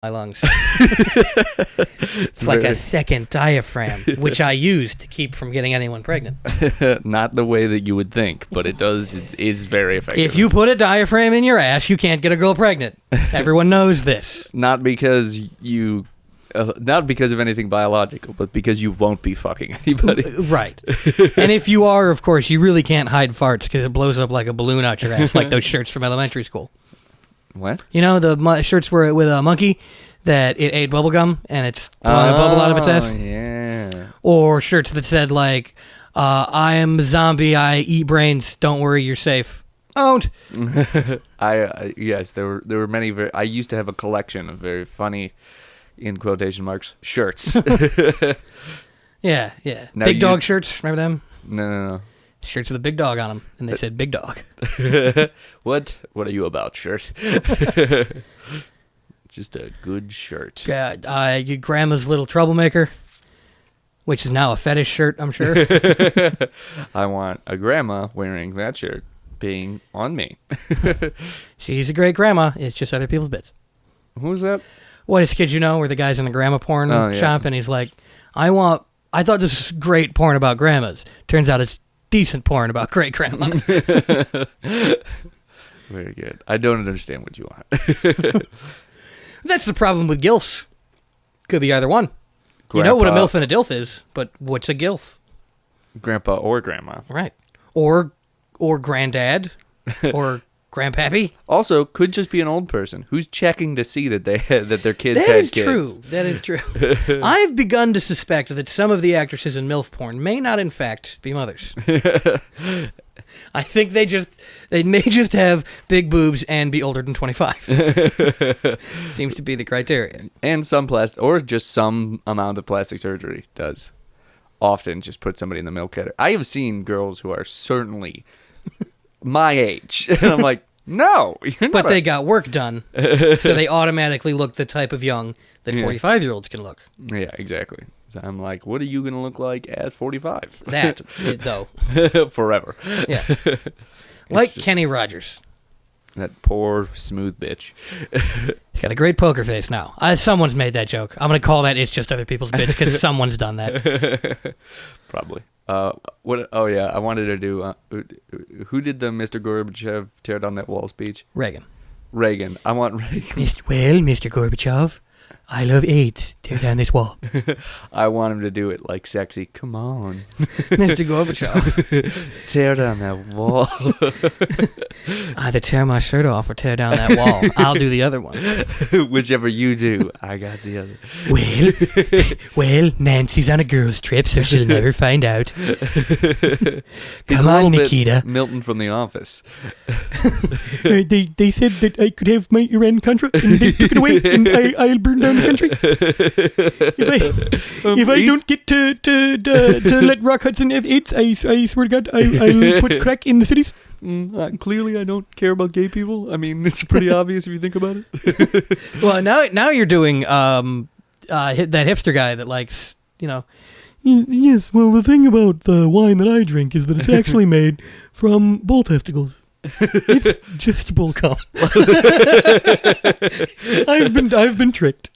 my lungs. It's like a second diaphragm, which I use to keep from getting anyone pregnant. Not the way that you would think, but it does. It is very effective. If you put a diaphragm in your ass, you can't get a girl pregnant. Everyone knows this. Not because you... not because of anything biological, but because you won't be fucking anybody. Right. And if you are, of course, you really can't hide farts because it blows up like a balloon out your ass, like those shirts from elementary school. What? You know, the shirts were with a monkey that it ate bubblegum and it's blowing a bubble out of its ass? Oh, yeah. Or shirts that said, like, I am a zombie, I eat brains, don't worry, you're safe. Owned. Yes, there were many I used to have a collection of very funny, in quotation marks, shirts. Yeah. Now big dog shirts, remember them? No. Shirts with a big dog on them, and they said big dog. What are you about, shirt? Just a good shirt. Your grandma's little troublemaker, which is now a fetish shirt, I'm sure. I want a grandma wearing that shirt being on me. She's a great grandma. It's just other people's bits. Who's that? What is Kids You Know, where the guy's in the grandma porn shop, and he's like, I thought this was great porn about grandmas. Turns out it's decent porn about great grandmas. Very good. I don't understand what you want. That's the problem with GILFs. Could be either one. Grandpa, you know what a MILF and a DILF is, but what's a GILF? Grandpa or grandma. Right. Or granddad, or grandpappy. Also, could just be an old person who's checking to see that that their kids had kids. That is true. I've begun to suspect that some of the actresses in MILF porn may not, in fact, be mothers. I think they may just have big boobs and be older than 25. Seems to be the criteria. And or just some amount of plastic surgery does often just put somebody in the milk cutter. I have seen girls who are certainly my age, and I'm like, no, you're not. But they got work done, so they automatically look the type of young that 45-year-olds can look. Yeah, exactly. So I'm like, what are you going to look like at 45? That, though. Forever. Yeah. Like Kenny Rogers. That poor, smooth bitch. He's got a great poker face now. Someone's made that joke. I'm going to call that It's Just Other People's Bits because someone's done that. Probably. What? Oh, yeah. I wanted to do... who did the Mr. Gorbachev tear down that wall speech? Reagan. I want Reagan. Well, Mr. Gorbachev, I love AIDS. Tear down this wall. I want him to do it like sexy. Come on. Mr. Gorbachev. Tear down that wall. Either tear my shirt off or tear down that wall. I'll do the other one. Whichever you do, I got the other. Well, Nancy's on a girls' trip, so she'll never find out. Come on, Nikita. Milton from The Office. They said that I could have my Iran Contra, and they took it away, and I'll burn down the country. If I don't get to let Rock Hudson have AIDS, I swear to God, I'll put crack in the cities. Clearly, I don't care about gay people. I mean, it's pretty obvious if you think about it. Well, now you're doing that hipster guy that likes, Yes, well, the thing about the wine that I drink is that it's actually made from bull testicles. It's just bull cum. I've been tricked.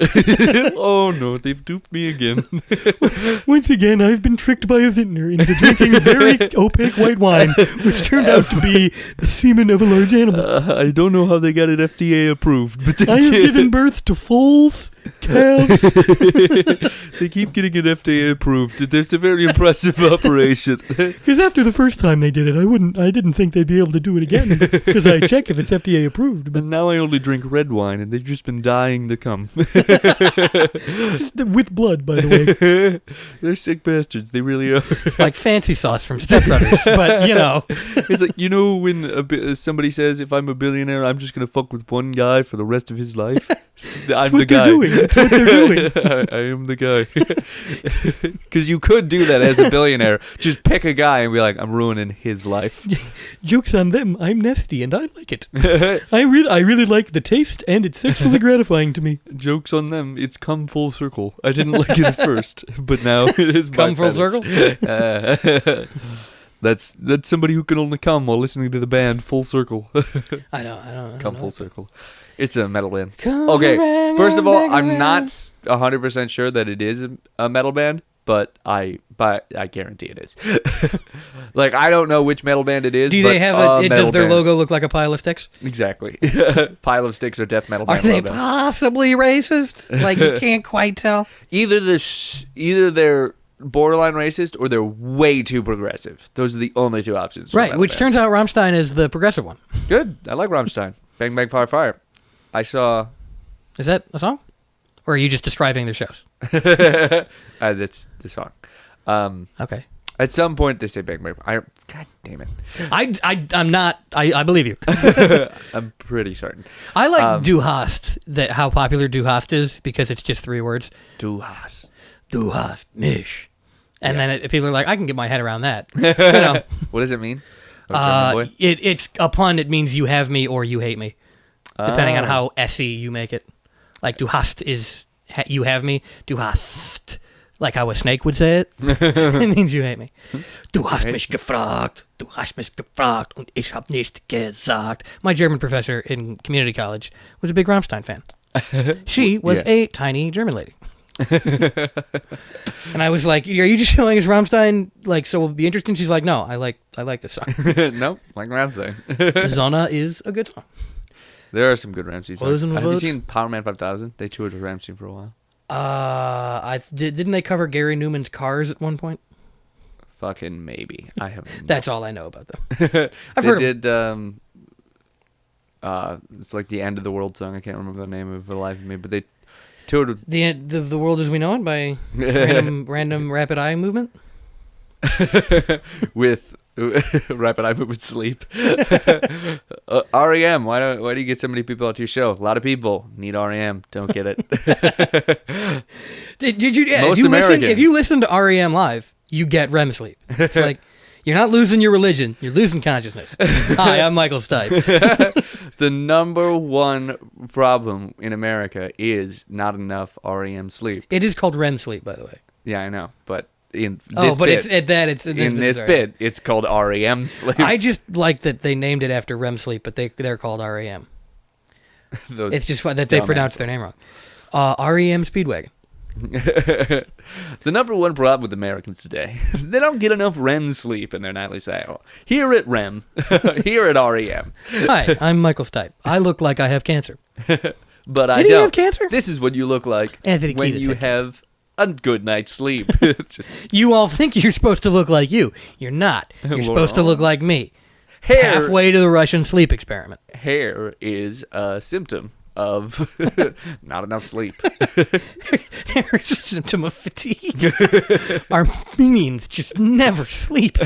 Oh no, they've duped me again. Once again, I've been tricked by a vintner into drinking very opaque white wine, which turned out to be the semen of a large animal. I don't know how they got it FDA approved, but I have given birth to foals, calves. They keep getting it FDA approved. It's a very impressive operation. Because after the first time they did it, I didn't think they'd be able to do it again. Because I check if it's FDA approved. But now I only drink red wine, and they've just been dying to come. Just with blood, by the way. They're sick bastards. They really are. It's like fancy sauce from Step Brothers, but It's like, when somebody says, if I'm a billionaire, I'm just going to fuck with one guy for the rest of his life. I'm the guy. That's what they're doing. I am the guy. Because you could do that as a billionaire. Just pick a guy and be like, I'm ruining his life. Joke's on them. I'm nasty and I like it. I really like the taste and it's sexually gratifying to me. Joke's on them. It's come full circle. I didn't like it at first, but now it is come full circle. That's somebody who can only come while listening to the band Full Circle. I don't Come know. full circle. It's a metal band. Come Okay, around, first of all, back I'm around. not 100% sure that it is a metal band, but I guarantee it is. Like, I don't know which metal band it is. Do but they have a does metal their band. logo look like a pile of sticks? Exactly. Pile of sticks or death metal Are band they logo. possibly racist? Like, you can't quite tell. Either they're borderline racist or they're way too progressive. Those are the only two options. for Right, metal which bands. turns out Rammstein is the progressive one. Good. I like Rammstein. Bang Bang Fire Fire. I saw. Is that a song? Or are you just describing their shows? That's the song. Okay. At some point they say Bang Bang. God damn it. I'm not. I believe you. I'm pretty certain. I like Du hast, how popular Du hast is, because it's just 3 words. Du hast. Du hast mich. And then people are like, I can get my head around that. You know, What does it mean? Oh, German boy? it's a pun. It means you have me or you hate me, depending on how SE you make it. Like Du hast is you have me. Du hast, like how a snake would say it, it means you hate me. Du hast mich gefragt. Du hast mich gefragt und ich hab nicht gesagt. My German professor in community college was a big Rammstein fan. She was a tiny German lady. And I was like, "Are you just showing us Rammstein? Like, so it'll be interesting?" She's like, "No, I like this song. Nope, like Rammstein. Zona is a good song." There are some good Rammstein songs. Listen to Have you Vote. seen Power Man 5000? They toured with Rammstein for a while. Didn't they cover Gary Newman's Cars at one point? Fucking maybe. I have. That's all I know about them. They I've heard did. It's like the End of the World song. I can't remember the name of the life of me, but they toured with The end of the world as we know it by random rapid eye movement. with Rapid Eye Movement Sleep. REM. Why do you get so many people out to your show? A lot of people need REM. Don't get it. Did you? Yeah, Most if you American. listen, if you listen to REM live, you get REM sleep. It's like you're not losing your religion; you're losing consciousness. Hi, I'm Michael Stipe. The number one problem in America is not enough REM sleep. It is called REM sleep, by the way. Yeah, I know, but in this but bit, it's at that. It's in this sorry. bit, it's called REM sleep. I just like that they named it after REM sleep, but they're called REM. Those It's just fun that they dumb pronounced their name wrong. REM Speedwagon. The number one problem with Americans today is they don't get enough REM sleep in their nightly cycle. Here at REM, here at REM. Hi, I'm Michael Stipe. I look like I have cancer. But I Did he don't. have cancer? This is what you look like Anthony when Kiedis you had have a good night's sleep. It's just You all think you're supposed to look like you. You're not. You're supposed to look like me. hair. Halfway to the Russian sleep experiment. Hair is a symptom of not enough sleep. It's a symptom of fatigue. Armenians just never sleep.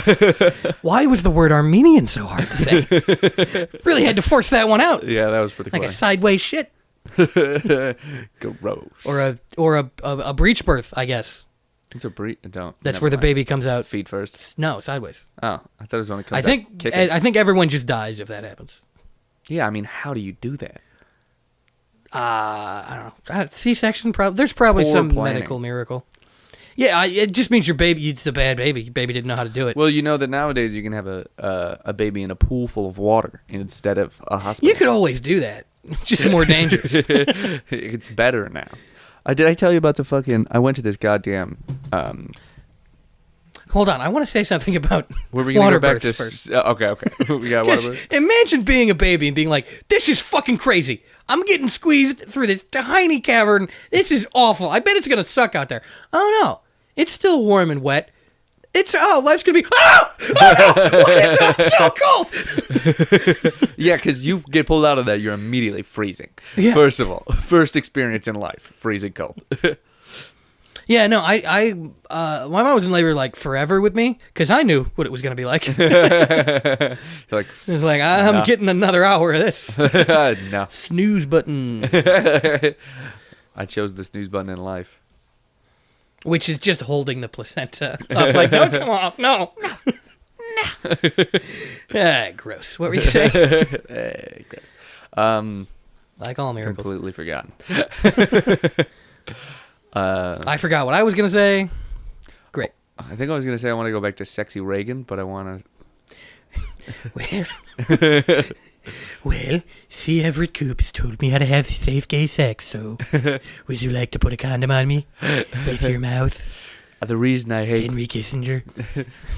Why was the word Armenian so hard to say? Really had to force that one out. Yeah, that was pretty Like a funny. sideways shit. Gross. Or a breech birth, I guess. It's a breed. Don't. That's never where the mind. baby comes out. Feet first. No, sideways. Oh, I thought it was when it comes I out think kicking. I think everyone just dies if that happens. Yeah, I mean, how do you do that? I don't know. C-section, there's probably Poor some planning. medical miracle. Yeah, it just means your baby, it's a bad baby. Your baby didn't know how to do it. Well, you know that nowadays you can have a baby in a pool full of water instead of a hospital. You could always do that. It's just more dangerous. It's better now. Did I tell you about the fucking? I went to this goddamn. Hold on, I want to say something about Were we gonna water go back births to? first. Okay. We got water 'Cause birth. imagine being a baby and being like, "This is fucking crazy. I'm getting squeezed through this tiny cavern. This is awful. I bet it's gonna suck out there." Oh no, it's still warm and wet. Life's gonna be. Oh no! What is it so cold? Yeah, because you get pulled out of that, you're immediately freezing. Yeah. First of all, first experience in life, freezing cold. Yeah, no, my mom was in labor like forever with me because I knew what it was gonna be like. You're like, It was like, I'm Nah. getting another hour of this. no. Snooze button. I chose the snooze button in life. Which is just holding the placenta up. Like, don't come off. No. No. Gross. What were you saying? Hey, Chris. Like all miracles. Completely forgotten. I forgot what I was going to say. Great. I think I was going to say I want to go back to sexy Reagan, but I want to Well, C. Everett Koop has told me how to have safe gay sex, so would you like to put a condom on me with your mouth? The reason I hate Henry Kissinger.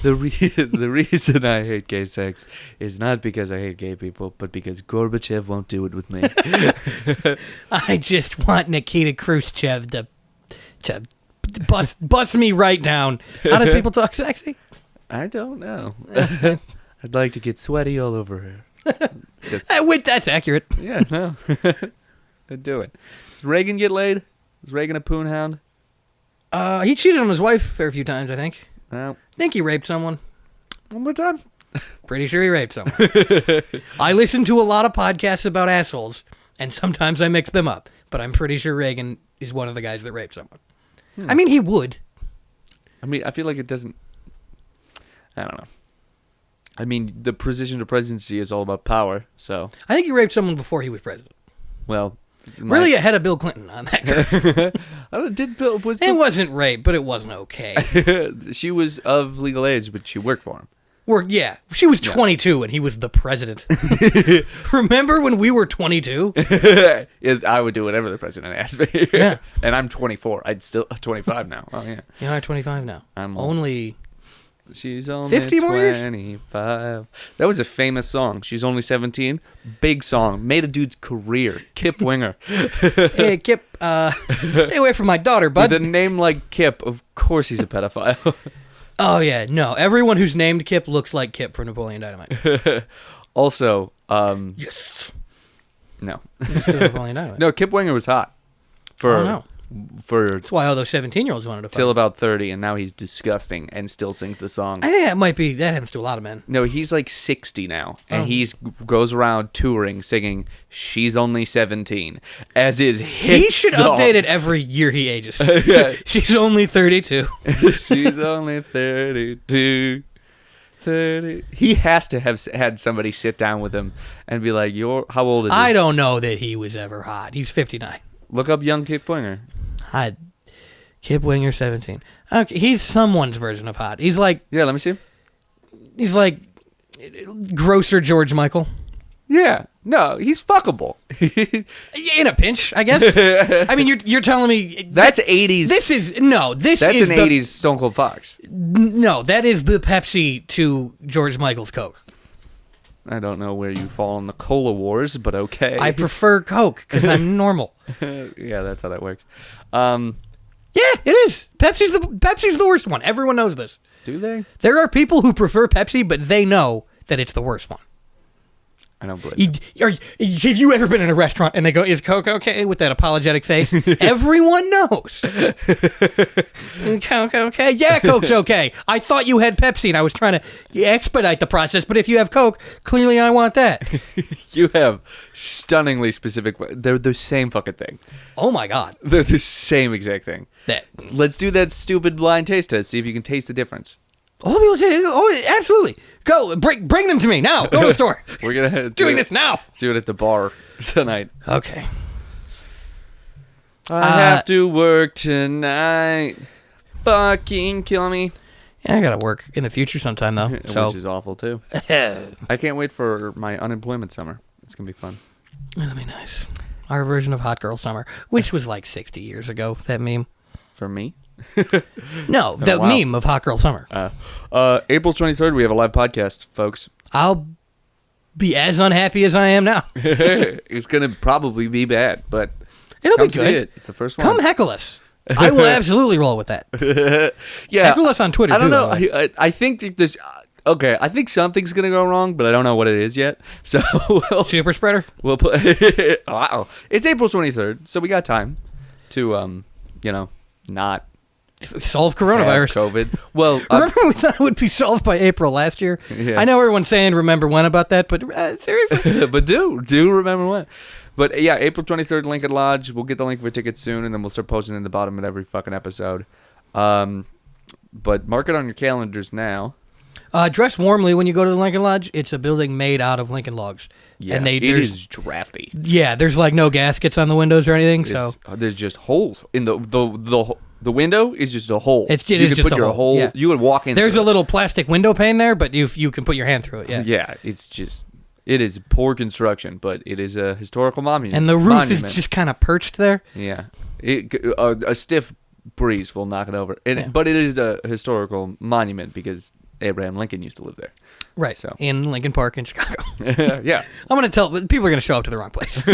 the reason I hate gay sex is not because I hate gay people, but because Gorbachev won't do it with me. I just want Nikita Khrushchev to bust me right down. How do people talk sexy? I don't know. I'd like to get sweaty all over her. That's accurate. Yeah, no. I'd do it. Does Reagan get laid? Is Reagan a poon hound? He cheated on his wife a fair few times, I think. No. I think he raped someone. One more time. Pretty sure he raped someone. I listen to a lot of podcasts about assholes, and sometimes I mix them up. But I'm pretty sure Reagan is one of the guys that raped someone. I mean, he would. I mean, I feel like it doesn't... I don't know. I mean, the position to presidency is all about power, so... I think he raped someone before he was president. Well... Really ahead of Bill Clinton on that curve. It wasn't rape, but it wasn't okay. She was of legal age, but she worked for him. Yeah, she was 22 and he was the president. Remember when we were 22? I would do whatever the president asked me. Yeah. And I'm 24. I'd still 25 now. Oh yeah. You are 25 now. I'm only. She's only 50 more years? 25. That was a famous song. She's only 17. Big song. Made a dude's career. Kip Winger. Hey, Kip, stay away from my daughter, bud. With a name like Kip, of course he's a pedophile. Oh, yeah. No, everyone who's named Kip looks like Kip from Napoleon Dynamite. Also, Yes. no. Napoleon Dynamite. No, Kip Winger was hot. No. That's why all those 17-year-olds wanted to fight. Till about 30, and now he's disgusting and still sings the song. I think that happens to a lot of men. No, he's like 60 now, and he goes around touring singing "She's Only 17" as his hit He should song. update it every year he ages. Yeah. She's only 32. She's only 32. 30. He has to have had somebody sit down with him and be like, how old is he? I don't know that he was ever hot. He's 59. Look up young Kip Winger. Hot. Kip Winger, 17. Okay, he's someone's version of hot. He's like... Yeah, let me see. He's like grosser George Michael. Yeah. No, he's fuckable. In a pinch, I guess. I mean, you're telling me... That's 80s. That's an 80s Stone Cold Fox. No, that is the Pepsi to George Michael's Coke. I don't know where you fall in the cola wars, but okay. I prefer Coke because I'm normal. Yeah, that's how that works. Yeah, it is. Pepsi's the worst one. Everyone knows this. Do they? There are people who prefer Pepsi, but they know that it's the worst one. I don't believe Have you ever been in a restaurant and they go, "Is Coke okay?" with that apologetic face? Everyone knows. Coke okay? Yeah, Coke's okay. I thought you had Pepsi and I was trying to expedite the process, but if you have Coke, clearly I want that. You have stunningly specific... They're the same fucking thing. Oh my God. They're the same exact thing. Let's do that stupid blind taste test, see if you can taste the difference. Oh, people say, "Oh, absolutely. Go, bring them to me now. Go to the store." We're going to doing this now. Do it at the bar tonight. Okay. I have to work tonight. Fucking kill me. Yeah, I got to work in the future sometime, though. Which is awful, too. I can't wait for my unemployment summer. It's going to be fun. That'll be nice. Our version of Hot Girl Summer, which was like 60 years ago, that meme. For me? No, the meme of Hot Girl Summer. April 23rd, we have a live podcast, folks. I'll be as unhappy as I am now. It's going to probably be bad, but it'll come be good. See it. It's the first one. Come heckle us. I will absolutely roll with that. Yeah. Heckle us on Twitter, I don't too. know. I think there's... Okay, I think something's going to go wrong, but I don't know what it is yet. So Super spreader? We'll put... Wow. It's April 23rd, so we got time to, not... solve coronavirus. COVID. Well, remember we thought it would be solved by April last year? Yeah. I know everyone's saying remember when about that, but seriously. But do remember when. But yeah, April 23rd, Lincoln Lodge. We'll get the link for tickets soon, and then we'll start posting in the bottom of every fucking episode. But mark it on your calendars now. Dress warmly when you go to the Lincoln Lodge. It's a building made out of Lincoln logs. Yeah, and it is drafty. Yeah, there's like no gaskets on the windows or anything. So there's just holes in the The window is just a hole. It you is could just put a your hole. Yeah. You would walk in. There's a little plastic window pane there, but you can put your hand through it. Yeah. Yeah, it is poor construction, but it is a historical monument. And the roof is just kind of perched there. Yeah, a stiff breeze will knock it over. But it is a historical monument because Abraham Lincoln used to live there. Right. So in Lincoln Park in Chicago. Yeah. I'm going to tell people are going to show up to the wrong place.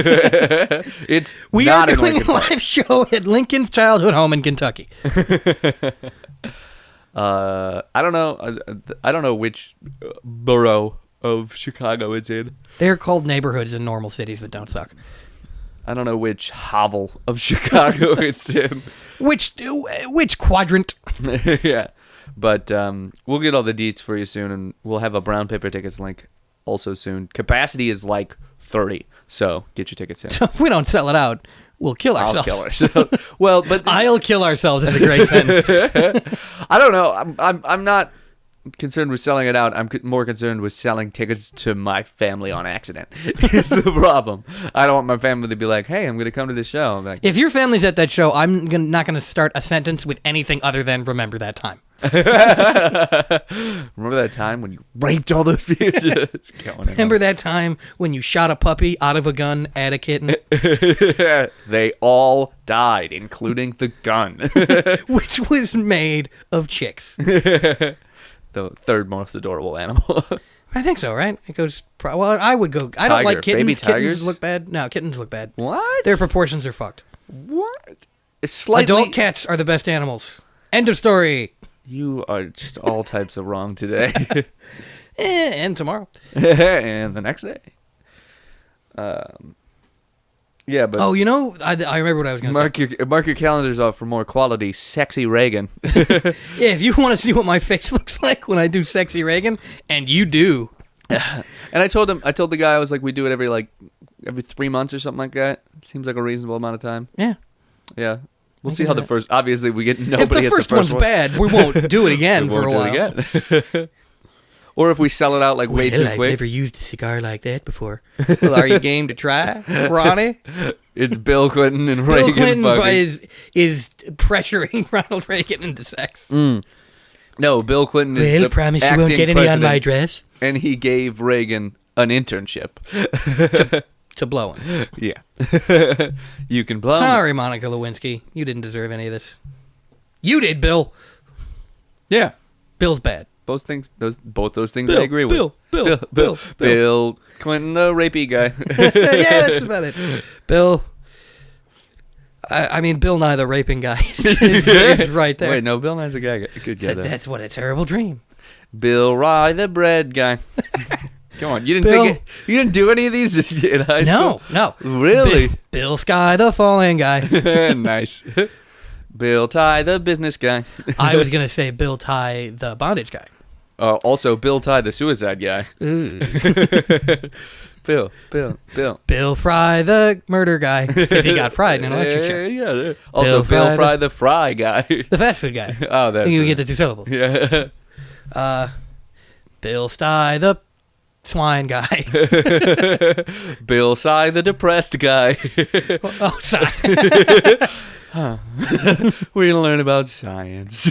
We are not in doing Lincoln a Park. live show at Lincoln's childhood home in Kentucky. I don't know. I don't know which borough of Chicago it's in. They're called neighborhoods in normal cities that don't suck. I don't know which hovel of Chicago it's in. Which quadrant? Yeah. But we'll get all the deets for you soon, and we'll have a brown paper tickets link also soon. Capacity is like 30, so get your tickets in. So if we don't sell it out, we'll kill ourselves. I'll kill ourselves. Well, but I'll kill ourselves is a great sentence. I don't know. I'm not concerned with selling it out. I'm more concerned with selling tickets to my family on accident. Is the problem. I don't want my family to be like, "Hey, I'm going to come to this show." I'm like, If your family's at that show, I'm not going to start a sentence with anything other than "remember that time." remember that time when you raped all those people? Remember that time when you shot a puppy out of a gun at a kitten? They all died, including the gun. Which was made of chicks. The third most adorable animal. I think so, right? It goes. Well, I would go. I don't like kittens. Baby tigers Kittens look bad. No, kittens look bad. What? Their proportions are fucked. What? It's slightly... Adult cats are the best animals. End of story. You are just all types of wrong today. And tomorrow. And the next day. Yeah, but... Oh, you know, I remember what I was going to say. Mark your calendars off for more quality sexy Reagan. Yeah, if you want to see what my face looks like when I do sexy Reagan, and you do. And I told the guy, I was like, we do it every 3 months or something like that. Seems like a reasonable amount of time. Yeah. Yeah. We'll see how the first... Obviously, we get nobody. If the first one's bad, we won't do it again for a while. We won't do it again. Or if we sell it out like way too quick. I've never used a cigar like that before. Well, are you game to try, Ronnie? It's Bill Clinton and Bill Reagan. Clinton is pressuring Ronald Reagan into sex. No, Bill Clinton is the promise you acting won't get any on my president, dress. and he gave Reagan an internship. To blow him. Yeah. You can blow him. Sorry, Monica Lewinsky. You didn't deserve any of this. You did, Bill. Yeah. Bill's bad. Both those things I agree with. Bill. Clinton, the rapey guy. Yeah, that's about it. Bill. I mean, Bill Nye, the raping guy, is right there. Wait, no, Bill Nye's a guy. Good guy. That's what a terrible dream. Bill Rye, the bread guy. Come on, you didn't do any of these in high school? No. Really? Bill Sky, the falling guy. Nice. Bill Ty, the business guy. I was gonna say Bill Ty, the bondage guy. Also, Bill Ty, the suicide guy. Bill. Bill Fry, the murder guy, because he got fried in an electric chair. Yeah. Also, Bill Fry, the fry guy. The fast food guy. Oh, that's you get the 2 syllables. Yeah. Bill Sty, the swine guy. Bill Sy, the depressed guy. Oh, sorry. We're gonna learn about science.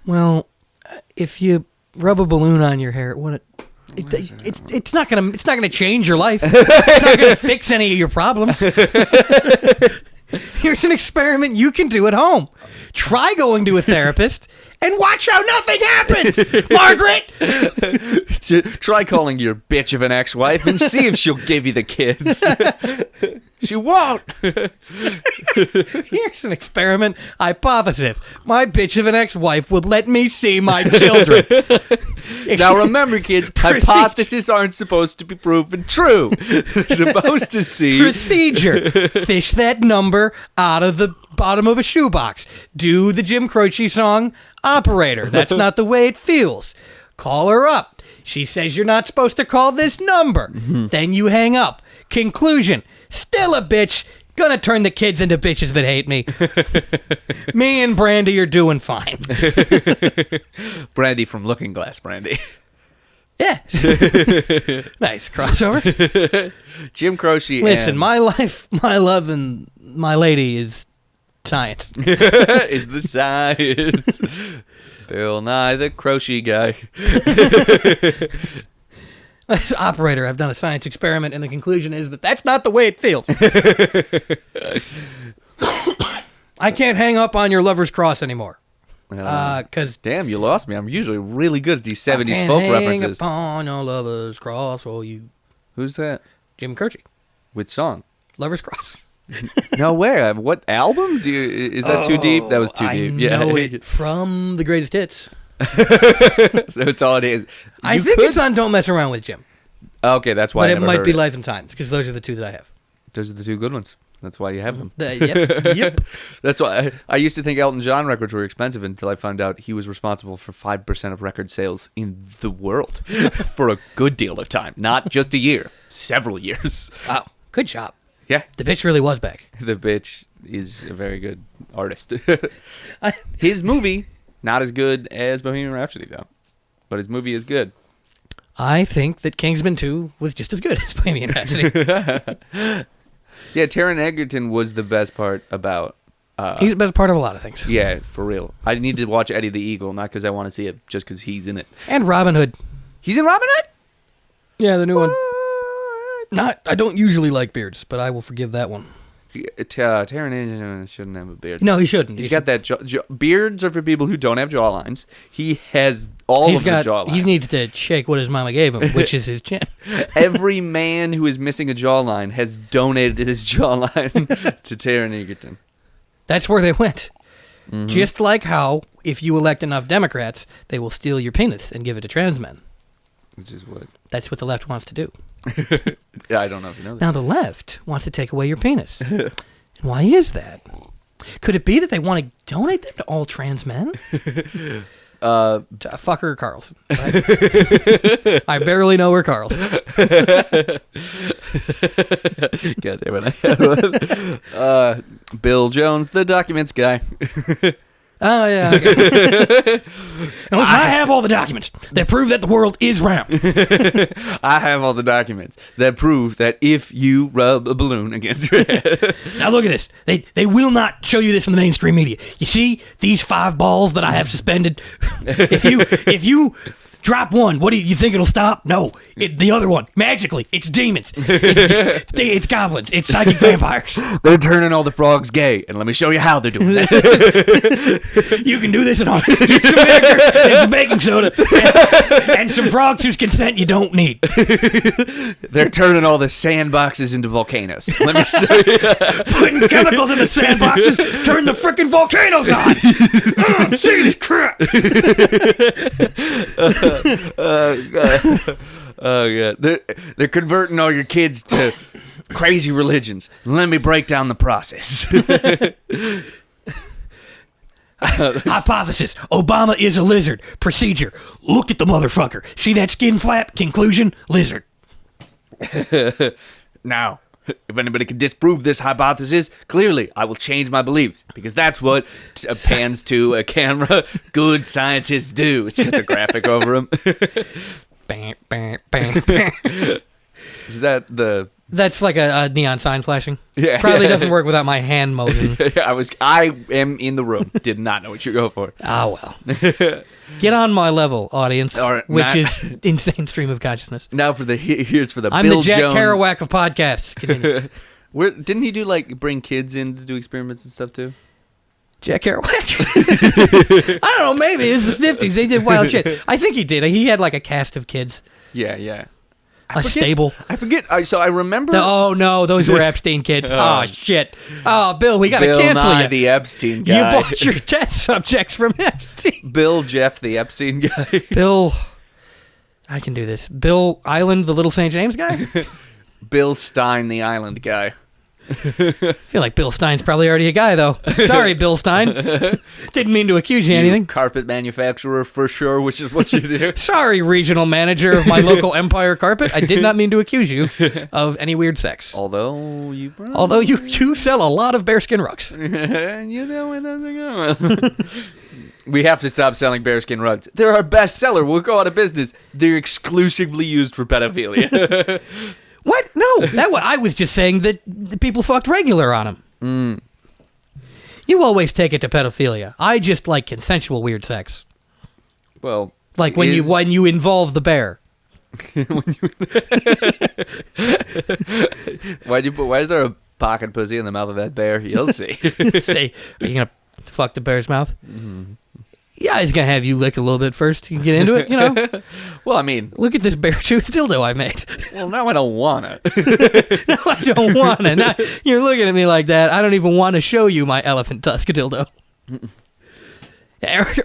Well, if you rub a balloon on your hair, it's not gonna change your life. It's not gonna fix any of your problems. Here's an experiment you can do at home. Try going to a therapist and watch how nothing happens, Margaret. Try calling your bitch of an ex-wife and see if she'll give you the kids. She won't. Here's an experiment hypothesis. My bitch of an ex-wife would let me see my children. Now remember, kids, hypotheses aren't supposed to be proven true. You're supposed to see. Procedure. Fish that number out of the bottom of a shoebox. Do the Jim Croce song, Operator. That's not the way it feels. Call her up. She says you're not supposed to call this number. Then you hang up. Conclusion. Still a bitch. Gonna turn the kids into bitches that hate me. Me and Brandy are doing fine. Brandy from Looking Glass Brandy. Yeah. Nice crossover. Jim Croce. Listen, my life, my love, and my lady is Science. Is the science. Bill Nye the crochet guy. Operator, I've done a science experiment, and the conclusion is that that's not the way it feels. I can't hang up on your lover's cross anymore. Because damn, you lost me. I'm usually really good at these 70s folk references. Hang upon your lover's cross for you. Who's that? Jim Croce. Which song? Lover's Cross. No way. What album? Is that too deep? That was too deep. I know it from the greatest hits. So it's all it is. I think it's on Don't Mess Around with Jim. Okay, that's why. But I it never might heard be it. Life and Times, because those are the two that I have. Those are the two good ones. That's why you have them. Yep. That's why I used to think Elton John records were expensive until I found out he was responsible for 5% of record sales in the world for a good deal of time. Not just a year, several years. Wow. Good job. Yeah. The bitch really was back. The bitch is a very good artist. His movie, not as good as Bohemian Rhapsody, though. But his movie is good. I think that Kingsman 2 was just as good as Bohemian Rhapsody. Yeah, Taron Egerton was the best part about... he's the best part of a lot of things. Yeah, for real. I need to watch Eddie the Eagle, not because I want to see it, just because he's in it. And Robin Hood. He's in Robin Hood? Yeah, the new one. I don't usually like beards, but I will forgive that one. Taron Egerton shouldn't have a beard. No, he shouldn't. He's got that... beards are for people who don't have jawlines. He has all of the jawlines. He needs to shake what his mama gave him, which is his chin. Every man who is missing a jawline has donated his jawline to Taron Egerton. That's where they went. Mm-hmm. Just like how, if you elect enough Democrats, they will steal your penis and give it to trans men. Which is what? That's what the left wants to do. Yeah, I don't know if you know that. Now the left wants to take away your penis. And why is that? Could it be that they want to donate them to all trans men? Fucker Carlson. Right? I barely know her Carlson. God damn it. Bill Jones, the documents guy. Oh, yeah. Okay. Now, I have all the documents that prove that the world is round. I have all the documents that prove that if you rub a balloon against your head. Now, look at this. They will not show you this in the mainstream media. You see these 5 balls that I have suspended? If you drop one, what do you think it'll stop? No, the other one, magically, it's demons. It's goblins. It's psychic vampires. They're turning all the frogs gay, and let me show you how they're doing that. You can do this at home. Get some vinegar and some baking soda and some frogs whose consent you don't need. They're turning all the sandboxes into volcanoes. Let me show you. Putting chemicals in the sandboxes, turn the frickin' volcanoes on. See this crap. Oh god, they're converting all your kids to crazy religions. Let me break down the process. Hypothesis: Obama is a lizard. Procedure: look at the motherfucker. See that skin flap? Conclusion: lizard. Now, if anybody can disprove this hypothesis, clearly I will change my beliefs, because that's what pans to a camera good scientists do. It's got the graphic over them. Bam, bam, bam, bam. Is that the... That's like a neon sign flashing. Yeah. Probably doesn't work without my hand motion. I am in the room. Did not know what you're going for. Ah, well. Get on my level, audience, All right, which is insane stream of consciousness. Now here's for the I'm Bill the Jack Jones. Kerouac of podcasts. Continue. Didn't he do bring kids in to do experiments and stuff too? Jack Kerouac? I don't know, maybe. It was the 50s. They did wild shit. I think he did. He had a cast of kids. Yeah. Stable. I forget. So I remember. Oh, no. Those were Epstein kids. Oh, shit. Oh, Bill, we got to cancel Nye, you. the Epstein guy. You bought your test subjects from Epstein. Bill Jeff, the Epstein guy. Bill. I can do this. Bill Island, the Little St. James guy? Bill Stein, the island guy. I feel like Bill Stein's probably already a guy, though. Sorry, Bill Stein. Didn't mean to accuse you of anything. Carpet manufacturer for sure, which is what you do. Sorry, regional manager of my local Empire Carpet. I did not mean to accuse you of any weird sex. Although you do sell a lot of bearskin rugs. You know where those are going. We have to stop selling bearskin rugs. They're our best seller. We'll go out of business. They're exclusively used for pedophilia. What? No, I was just saying that the people fucked regular on them. You always take it to pedophilia. I just like consensual weird sex. Well, like when you involve the bear. Why is there a pocket pussy in the mouth of that bear? You'll see. Say, are you gonna fuck the bear's mouth? Mm-hmm. Yeah, he's gonna have you lick a little bit first. You can get into it, you know. Well, I mean, look at this bear tooth dildo I made. Well, now I don't wanna. No, I don't wanna. Now, you're looking at me like that. I don't even want to show you my elephant tusk dildo.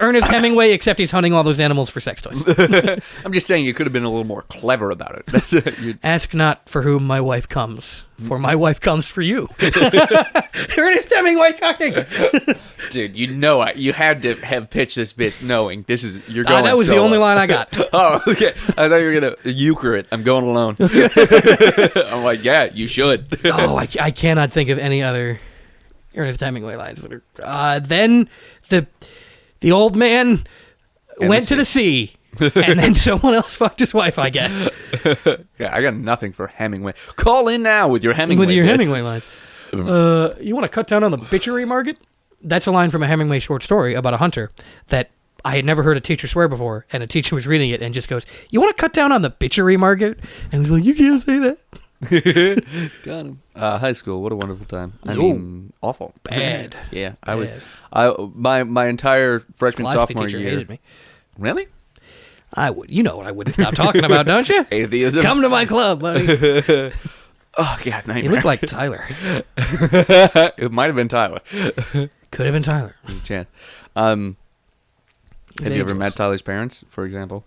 Ernest Hemingway, except he's hunting all those animals for sex toys. I'm just saying you could have been a little more clever about it. Ask not for whom my wife comes, for my wife comes for you. Ernest Hemingway cucking. Dude, you had to have pitched this bit knowing you're going that was solo. the only line I got. Oh, okay. I thought you were going to euchre it. I'm going alone. I'm like, yeah, you should. Oh, I cannot think of any other Ernest Hemingway lines. Then the old man went to the sea, and then someone else fucked his wife, I guess. Yeah, I got nothing for Hemingway. Call in now with your Hemingway Hemingway lines. You want to cut down on the bitchery market? That's a line from a Hemingway short story about a hunter that I had never heard a teacher swear before, and a teacher was reading it and just goes, "You want to cut down on the bitchery market?" And he's like, "You can't say that." Got him. High school, what a wonderful time. I mean, awful. Bad. Yeah, Bad. My entire freshman Philosophy sophomore teacher year hated me. Really? You know what I wouldn't stop talking about, don't you? Atheism. Come to my club, buddy. Oh God, nightmare. You look like Tyler. It might have been Tyler. Could have been Tyler. There's a chance. Have you ever met Tyler's parents, for example?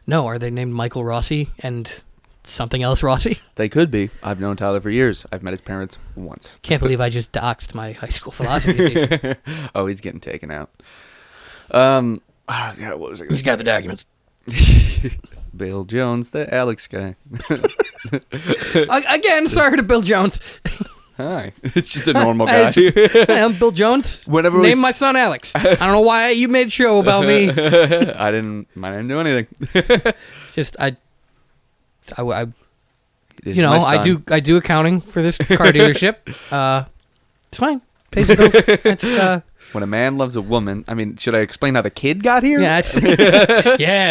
No, are they named Michael Rossi and something else Rossi? They could be. I've known Tyler for years. I've met his parents once. Can't believe I just doxed my high school philosophy teacher. Oh, he's getting taken out. God, what was I going to say? He's got the documents. Bill Jones, the Alex guy. Again, sorry to Bill Jones. Hi. It's just a normal guy. Hi, I'm Bill Jones. Name my son Alex. I don't know why you made a show about me. I didn't do anything. Just I do accounting for this car dealership. It's fine. Pays the bills. It's, when a man loves a woman, I mean, should I explain how the kid got here? Yeah,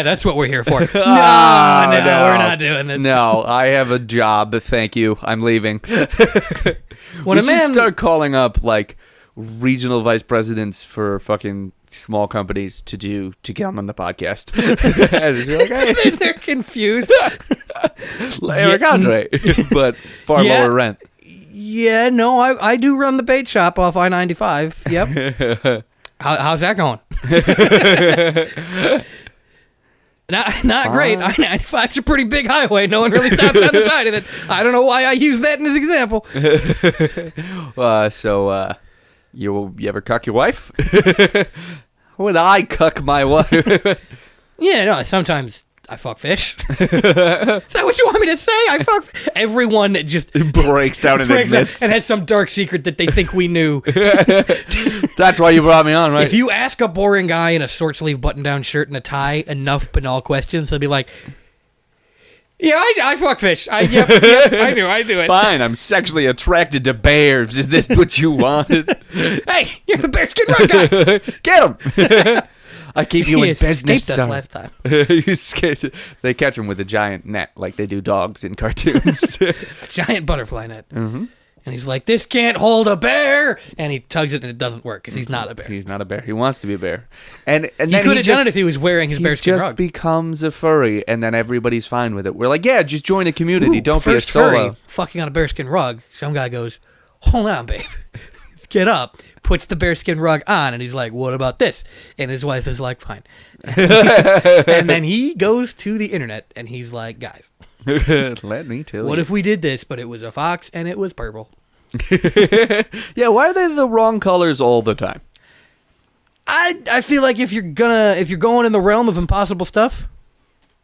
that's what we're here for. No, we're not doing this. No, I have a job. Thank you. I'm leaving. When we should start calling up like regional vice presidents for fucking small companies to get them on the podcast. Like, they're confused. Eric Andre, but far lower rent. Yeah, no, I do run the bait shop off I-95. Yep. How's that going? Not great. I-95's a pretty big highway. No one really stops on the side of it. I don't know why I use that in this example. So you ever cuck your wife? Would I cuck my wife? Yeah, no, sometimes I fuck fish. Is that what you want me to say? I fuck everyone that just breaks down and admits and has some dark secret that they think we knew. That's why you brought me on, right? If you ask a boring guy in a short sleeve button down shirt and a tie enough banal questions, they'll be like, "Yeah, I fuck fish. Yep, I do it. Fine, I'm sexually attracted to bears. Is this what you wanted? Hey, you're the bearskin rug guy. Get him. I keep you in business, son. Last time. You escaped. They catch him with a giant net like they do dogs in cartoons. A giant butterfly net. Mm-hmm. And he's like, "This can't hold a bear," and he tugs it and it doesn't work because he's not a bear. He's not a bear. He wants to be a bear. And he could have done it if he was wearing his bearskin rug. He just becomes a furry, and then everybody's fine with it. We're like, yeah, just join a community. Don't be a solo. Furry, fucking on a bearskin rug. Some guy goes, "Hold on, babe. Get up." Puts the bearskin rug on, and he's like, "What about this?" And his wife is like, "Fine." And then he goes to the internet, and he's like, "Guys, let me tell you. What if we did this, but it was a fox and it was purple?" Yeah, why are they the wrong colors all the time? I feel like if you're going in the realm of impossible stuff,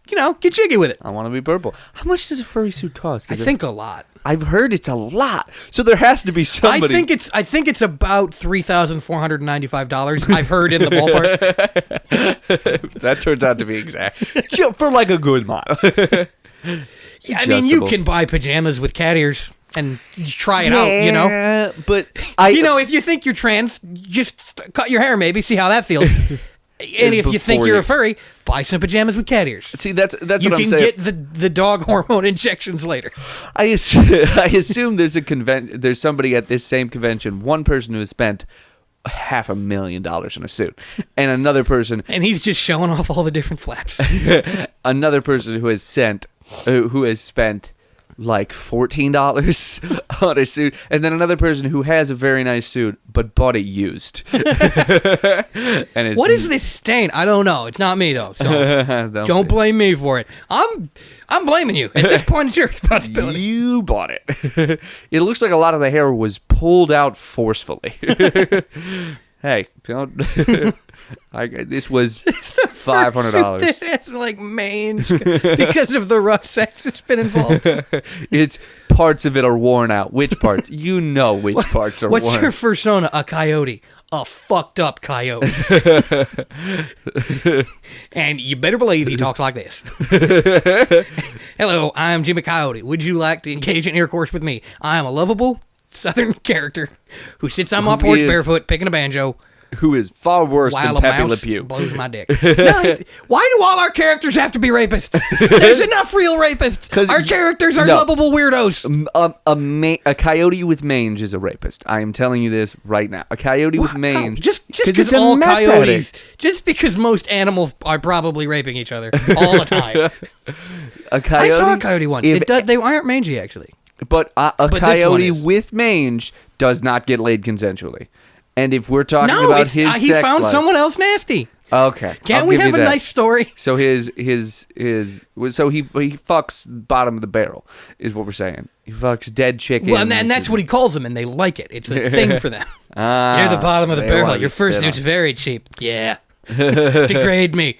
get jiggy with it. I want to be purple. How much does a furry suit cost? I think a lot. I've heard it's a lot. So there has to be somebody. I think it's about $3,495. I've heard in the ballpark. That turns out to be exact. For like a good model. Yeah, I mean, you can buy pajamas with cat ears. and try it out, you know? Yeah, but If you think you're trans, just cut your hair maybe, see how that feels. And if you think you're a furry, buy some pajamas with cat ears. See, that's You what I'm can saying. get the dog hormone injections later. I assume there's somebody at this same convention, one person who has spent $500,000 in a suit, and another person, And he's just showing off all the different flaps. another person who has spent like $14 on a suit, and then another person who has a very nice suit but bought it used. And What is this stain? I don't know. It's not me though. So don't blame me for it. I'm blaming you. At this point, it's your responsibility. You bought it. It looks like a lot of the hair was pulled out forcefully. Hey, don't. This was $500. This has like mange because of the rough sex that's been involved. It's parts of it are worn out. Which parts? You know which parts are worn. What's your persona? A coyote. A fucked up coyote. And you better believe he talks like this. Hello, I'm Jimmy Coyote. Would you like to engage in intercourse with me? I am a lovable Southern character who sits on my porch barefoot picking a banjo. Who is far worse While than a Pepe Le mouse Pew. blows my dick. No, why do all our characters have to be rapists? There's enough real rapists. Our characters are lovable weirdos. A coyote with mange is a rapist. I am telling you this right now. A coyote with mange. Just because all coyotes, just because most animals are probably raping each other all the time. A coyote, I saw a coyote once. They aren't mangy actually. But a coyote with mange does not get laid consensually. And if we're talking about his he sex found life, someone else nasty. Okay, Can't we have a nice story? So he fucks bottom of the barrel is what we're saying. He fucks dead chickens. Well, and that's what he calls them, and they like it. It's a thing for them. You're the bottom of the barrel. Your fursuit's very cheap. Yeah, degrade me.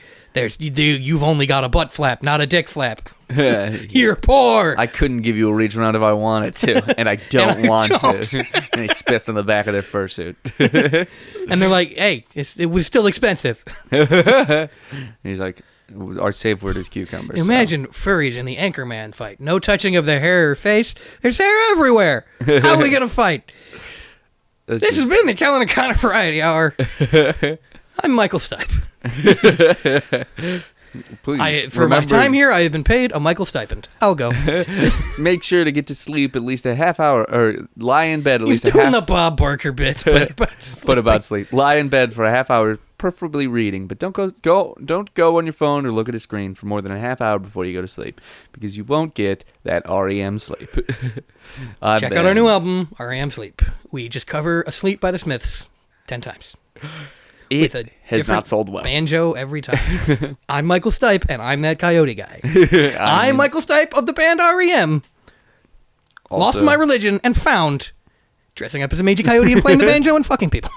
You've only got a butt flap, not a dick flap. You're poor. I couldn't give you a reach around if I wanted to, and I don't want to. And he spits on the back of their fursuit. And they're like, hey, it was still expensive. He's like, our safe word is cucumbers. Imagine furries in the Anchorman fight. No touching of their hair or face. There's hair everywhere. How are we going to fight? This has been the Kellen and Connor Variety Hour. I'm Michael Stipe. Please, for my time here, I have been paid a Michael stipend. I'll go. Make sure to get to sleep at least a half hour, or lie in bed at least a half. He's doing the Bob Barker bit, but about sleep. Lie in bed for a half hour, preferably reading, but don't go on your phone or look at a screen for more than a half hour before you go to sleep, because you won't get that REM sleep. Check out our new album, REM Sleep. We just cover "Asleep" by the Smiths 10 times. It has not sold well. Banjo every time. I'm Michael Stipe, and I'm that coyote guy. I'm Michael Stipe of the band REM. Lost my religion and found dressing up as a mangy coyote and playing the banjo and fucking people.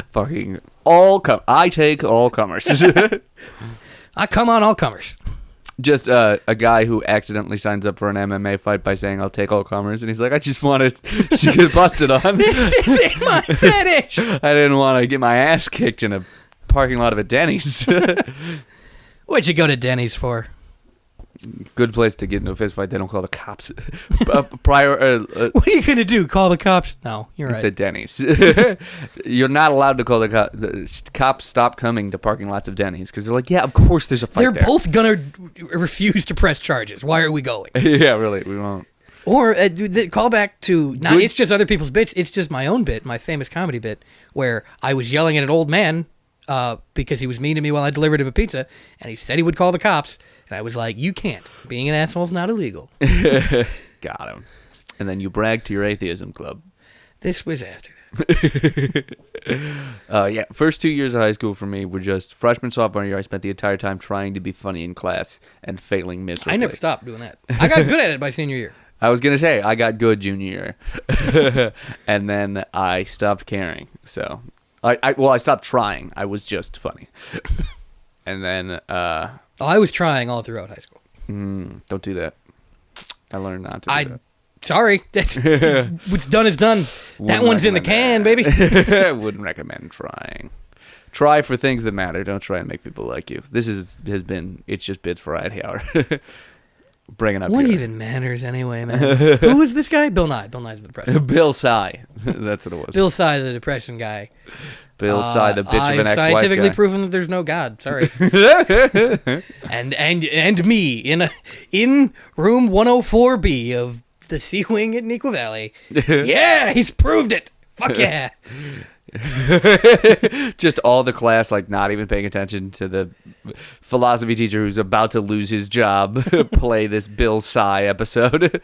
Fucking I take all comers. I come on all comers. Just a guy who accidentally signs up for an MMA fight by saying, I'll take all comers. And he's like, I just wanted to get busted on. This isn't my fetish. I didn't want to get my ass kicked in a parking lot of a Denny's. What'd you go to Denny's for? Good place to get into a fist fight. They don't call the cops. What are you going to do? Call the cops? No, you're right. It's a Denny's. You're not allowed to call the cops. The cops stop coming to parking lots of Denny's because they're like, yeah, of course there's a fight. They're both going to refuse to press charges. Why are we going? Yeah, really, we won't. Or call back to, not it's just other people's bits, it's just my own bit, my famous comedy bit, where I was yelling at an old man because he was mean to me while I delivered him a pizza, and he said he would call the cops. And I was like, you can't. Being an asshole is not illegal. Got him. And then you bragged to your atheism club. This was after that. Yeah, first 2 years of high school for me were just freshman, sophomore year. I spent the entire time trying to be funny in class and failing miserably. I never stopped doing that. I got good at it by senior year. I was going to say, I got good junior year. And then I stopped caring. So, I stopped trying. I was just funny. And then... I was trying all throughout high school. Don't do that. I learned not to do that. Sorry. That's, what's done is done. That one's in the can, baby. Wouldn't recommend trying. Try for things that matter. Don't try and make people like you. This has been It's Just Bits Variety Hour. bringing up What here. even matters anyway, man? Who was this guy? Bill Nye. Bill Nye's the depression. Bill Sy. That's what it was. Bill Nye, the depression guy. Bill Sy, the bitch of an ex-wife scientifically guy. proven that there's no God. Sorry. and me in room 104B of the C Wing at Nequa Valley. Yeah, he's proved it. Fuck yeah. Just all the class, like, not even paying attention to the philosophy teacher who's about to lose his job play this Bill Sy episode.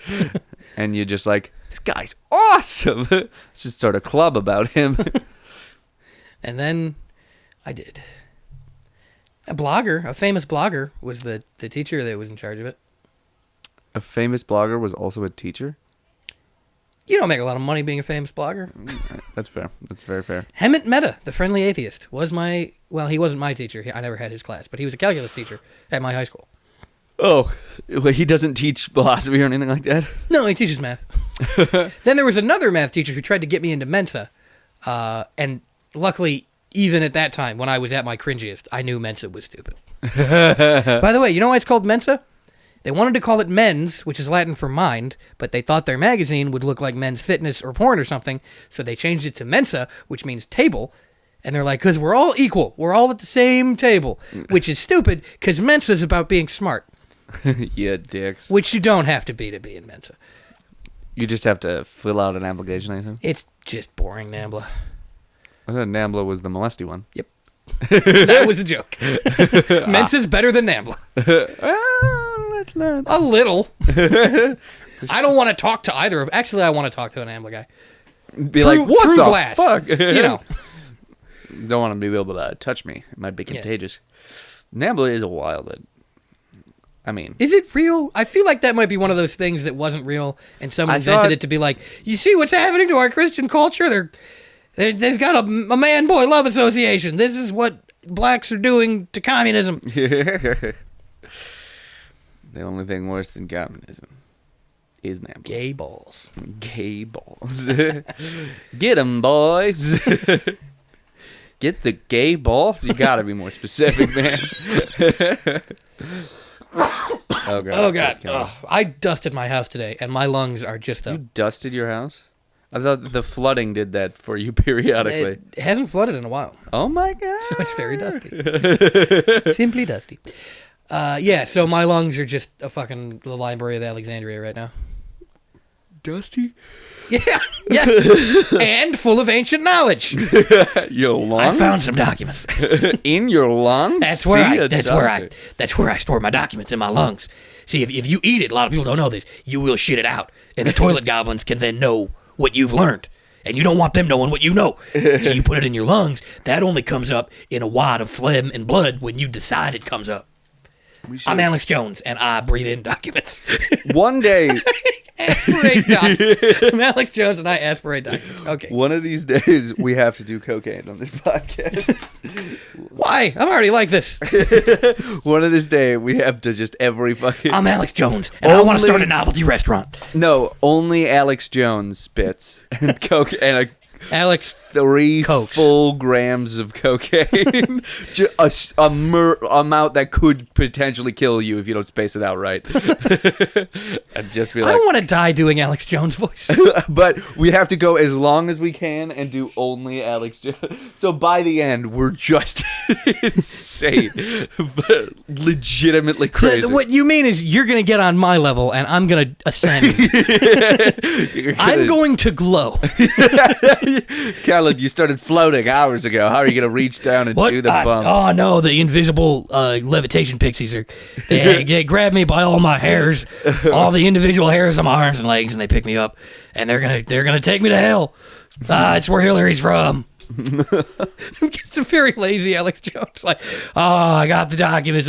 And you're just like, this guy's awesome. Let's just start a club about him. And then I did. A famous blogger, was the teacher that was in charge of it. A famous blogger was also a teacher? You don't make a lot of money being a famous blogger. That's fair. That's very fair. Hemant Mehta, the friendly atheist, was he wasn't my teacher. I never had his class, but he was a calculus teacher at my high school. Oh, he doesn't teach philosophy or anything like that? No, he teaches math. Then there was another math teacher who tried to get me into Mensa, and luckily, even at that time, when I was at my cringiest, I knew Mensa was stupid. By the way, you know why it's called Mensa? They wanted to call it Men's, which is Latin for mind, but they thought their magazine would look like Men's Fitness or Porn or something, so they changed it to Mensa, which means table, and they're like, because we're all equal. We're all at the same table, which is stupid, because Mensa's about being smart. Yeah, dicks. Which you don't have to be in Mensa. You just have to fill out an application, I assume? It's just boring, NAMBLA. I thought NAMBLA was the molesty one. Yep. That was a joke. Mensa's better than NAMBLA. That's not. A little. I don't want to talk to either of. Actually, I want to talk to an NAMBLA guy. Be like, what through the glass. fuck? You know. Don't want him to be able to touch me. It might be contagious. NAMBLA is a wild. I mean, is it real? I feel like that might be one of those things that wasn't real, and someone invented it to be like, you see what's happening to our Christian culture? They've got a man-boy love association. This is what blacks are doing to communism. The only thing worse than communism is NAMBLA. Gay balls. Gay balls. Get 'em, boys. Get the gay balls? You gotta be more specific, man. Oh, God. Oh, God. I dusted my house today, and my lungs are just up. You dusted your house? I thought the flooding did that for you periodically. It hasn't flooded in a while. Oh, my God. So it's very dusty. Simply dusty. Yeah, so my lungs are just the Library of Alexandria right now. Dusty? Yeah, yes. And full of ancient knowledge. Your lungs? I found some documents. In your lungs? That's where I store my documents, in my lungs. See, if you eat it, a lot of people don't know this, you will shit it out. And the toilet goblins can then know what you've learned. And you don't want them knowing what you know. So you put it in your lungs. That only comes up in a wad of phlegm and blood when you decide it comes up. I'm Alex Jones, and I breathe in documents. One day... Aspirate documents. I'm Alex Jones, and I aspirate documents. Okay. One of these days, we have to do cocaine on this podcast. Why? I'm already like this. One of this day, we have to just every fucking... I'm Alex Jones, and I want to start a novelty restaurant. No, only Alex Jones bits and coke and Alex 3 Cokes. full grams of cocaine. Amount that could potentially kill you if you don't space it out right. And just be like, I don't want to die doing Alex Jones' voice. but we have to go as long as we can and do only Alex Jones. So by the end, we're just insane, but legitimately crazy. So what you mean is you're going to get on my level, and I'm going to ascend. I'm going to glow. Khaled, you started floating hours ago. How are you going to reach down and do the bump? Oh, no, the invisible levitation pixies they grab me by all my hairs, all the individual hairs on my arms and legs, and they pick me up, and they're gonna take me to hell. It's where Hillary's from. It's a very lazy Alex Jones. Like, I got the documents.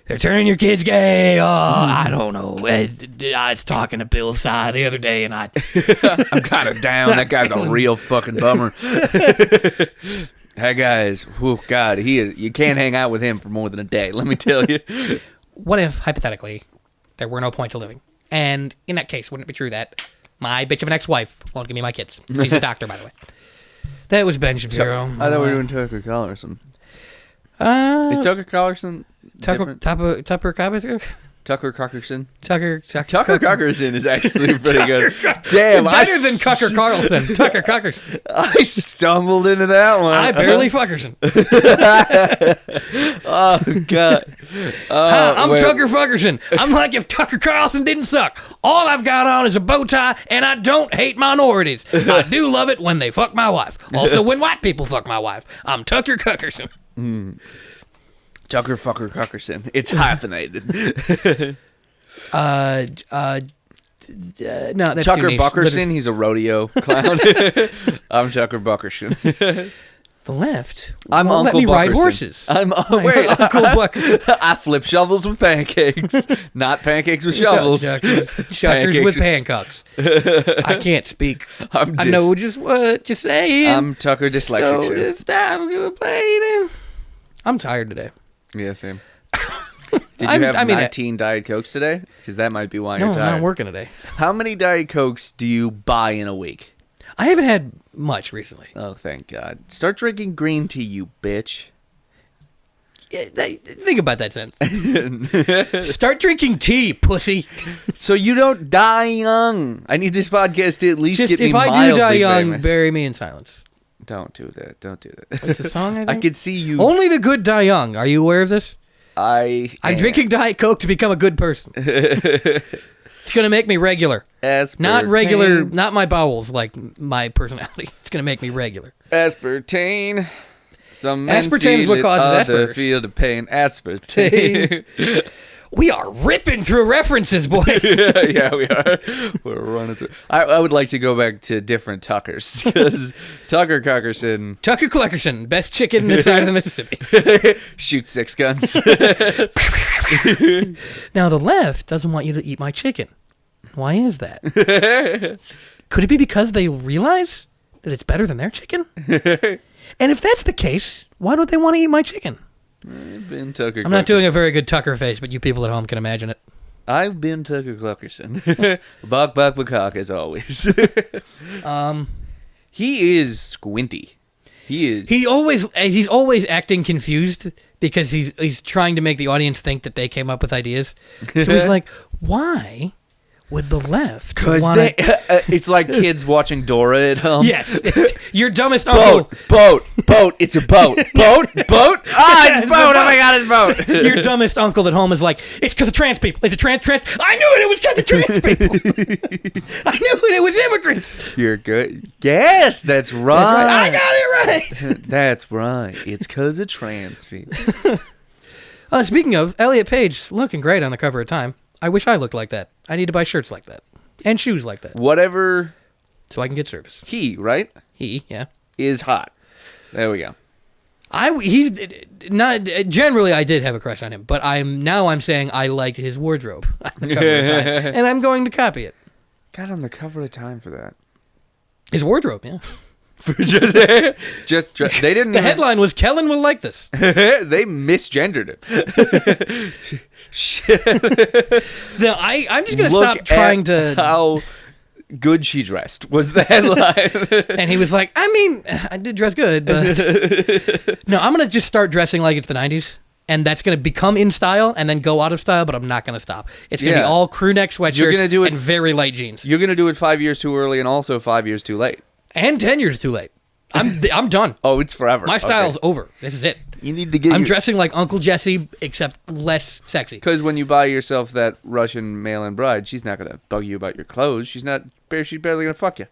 They're turning your kids gay. I don't know. I was talking to Bill Sy the other day, and I'm kind of down. That guy's a real fucking bummer. That guy's, God, you can't hang out with him for more than a day, let me tell you. What if, hypothetically, there were no point to living? And in that case, wouldn't it be true that my bitch of an ex-wife won't give me my kids? She's a doctor, by the way. That was Ben Shapiro. I thought we were doing Tucker Carlson. Is Tucker Carlson Tucker Carlson? Tucker Carlson. Tucker Carlson is actually pretty good. Damn, better than Tucker Carlson. Tucker Carlson. I stumbled into that one. I barely Fuckerson. Oh God. I'm Tucker Fuckerson. I'm like if Tucker Carlson didn't suck. All I've got on is a bow tie, and I don't hate minorities. I do love it when they fuck my wife. Also, when white people fuck my wife. I'm Tucker Cuckerson. Tucker Fucker Cuckerson. It's hyphenated. No, that's Tucker too niche. Buckerson. He's a rodeo clown. I'm Tucker Buckerson. The left. I'm won't Uncle let me ride Buckerson. horses. Wait, Uncle Buckerson. I flip shovels with pancakes, not pancakes with shovels. Chuckers with pancocks. I can't speak. I know just what you're saying. I'm Tucker dyslexic. So it's time to play. I'm tired today. Yeah, same. Did you have 19 Diet Cokes today? Because that might be why you're tired. No, I'm not working today. How many Diet Cokes do you buy in a week? I haven't had much recently. Oh, thank God. Start drinking green tea, you bitch. Think about that sentence. Start drinking tea, pussy. So you don't die young. I need this podcast to at least get me if I mildly do die young, famous. bury me in silence. Don't do that. Don't do that. It's a song, I think? I could see you. Only the good die young. Are you aware of this? I'm drinking Diet Coke to become a good person. It's going to make me regular. Aspartame. Not regular, not my bowels, like my personality. It's going to make me regular. Aspartame. Some men Aspartame is what feel causes it, Asperger's. feel the pain. Aspartame. We are ripping through references, boy. Yeah, we are. We're running through. I would like to go back to different Tuckers because Tucker Cuckerson Tucker Cluckerson, best chicken this side of the Mississippi. shoots 6 guns. Now, the left doesn't want you to eat my chicken. Why is that? Could it be because they realize that it's better than their chicken? And if that's the case, why don't they want to eat my chicken? I've been Tucker. I'm not doing a very good Tucker face, but you people at home can imagine it. I've been Tucker Cluckerson. Buck as always. He is squinty. He's always acting confused because he's trying to make the audience think that they came up with ideas. So he's like, why would the left? Because it's like kids watching Dora at home. Yes, it's your dumbest uncle. Boat. It's a boat. Boat. Ah, it's boat. Oh my God, it's boat. So your dumbest uncle at home is like, it's because of trans people. It's a trans. I knew it. It was because of trans people. I knew it. It was immigrants. You're good. Yes, that's right. I got it right. That's right. It's because of trans people. Speaking of, Elliot Page looking great on the cover of Time. I wish I looked like that. I need to buy shirts like that. And shoes like that. Whatever. So I can get service. He, right? Yeah. Is hot. There we go. He's not generally. I did have a crush on him, but I'm saying I liked his wardrobe on the cover of Time, and I'm going to copy it. Got on the cover of Time for that. His wardrobe, yeah. For just they didn't. The headline was Kellen will like this. They misgendered him. Shit. No, I'm just gonna stop trying to. How good she dressed was the headline. And he was like, I did dress good, but no, I'm gonna just start dressing like it's the 90s. And that's going to become in style and then go out of style, but I'm not going to stop. It's going to be all crew neck sweatshirts and very light jeans. You're going to do it 5 years too early and also 5 years too late. And 10 years too late. I'm done. Oh, it's forever. My style's over. This is it. You need to get I'm dressing like Uncle Jesse, except less sexy. Because when you buy yourself that Russian mail-in bride, she's not going to bug you about your clothes. She's barely going to fuck you.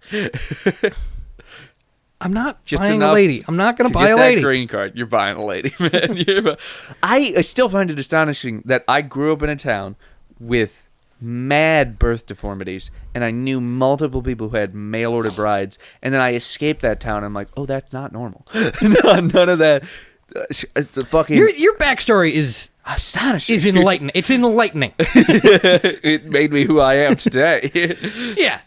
I'm not buying a lady. I'm not going to buy a lady. That green card, you're buying a lady, man. I still find it astonishing that I grew up in a town with mad birth deformities, and I knew multiple people who had mail-order brides, and then I escaped that town, and I'm like, oh, that's not normal. None of that. The fucking your backstory is astonishing. Is enlightening. It's enlightening. It made me who I am today. Yeah.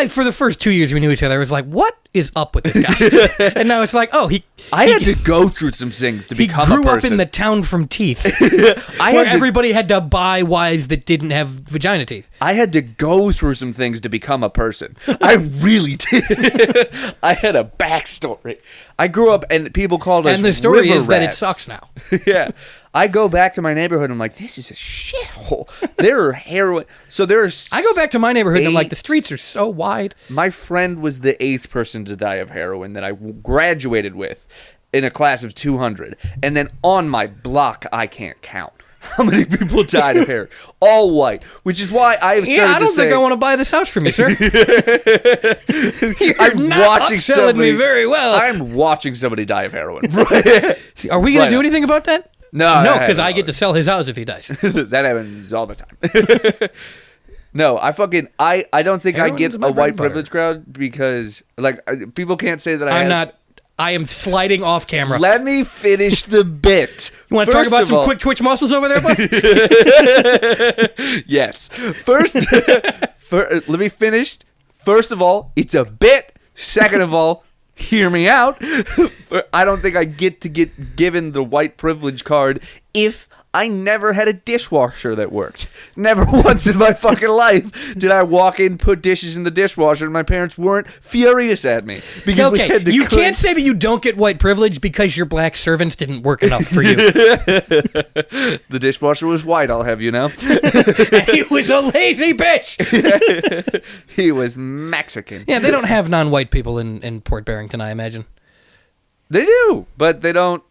For the first 2 years we knew each other, it was like, what is up with this guy? And now it's like, oh, I had to go through some things to become a person. He grew up in the town from teeth, where everybody had to buy wives that didn't have vagina teeth. I had to go through some things to become a person. I really did. I had a backstory. I grew up and people called us And the story river is that it rats. sucks now. Yeah. I go back to my neighborhood and I'm like, this is a shithole. There are heroin. So there's. I go back to my neighborhood and I'm like, the streets are so wide. My friend was the 8th person to die of heroin that I graduated with in a class of 200. And then on my block, I can't count how many people died of heroin. All white. Which is why I have started Yeah, I don't to say, think I want to buy this house from you, sir. You're I'm not watching upselling me very well. I'm watching somebody die of heroin. Are we going to do anything about that? No, because I get to sell his house if he dies. That happens all the time. No, I don't think I Heroin's get my a bread white and butter. privilege crowd because people can't say that I am sliding off camera. Let me finish the bit. You want to talk about some quick twitch muscles over there, bud? Yes. Let me finish. First of all, it's a bit. Second of all, hear me out. I don't think I get given the white privilege card if I never had a dishwasher that worked. Never once in my fucking life did I walk in, put dishes in the dishwasher, and my parents weren't furious at me. Because we had to you clean. can't say that you don't get white privilege because your black servants didn't work enough for you. The dishwasher was white, I'll have you know. And he was a lazy bitch. He was Mexican. Yeah, they don't have non-white people in Port Barrington, I imagine. They do, but they don't.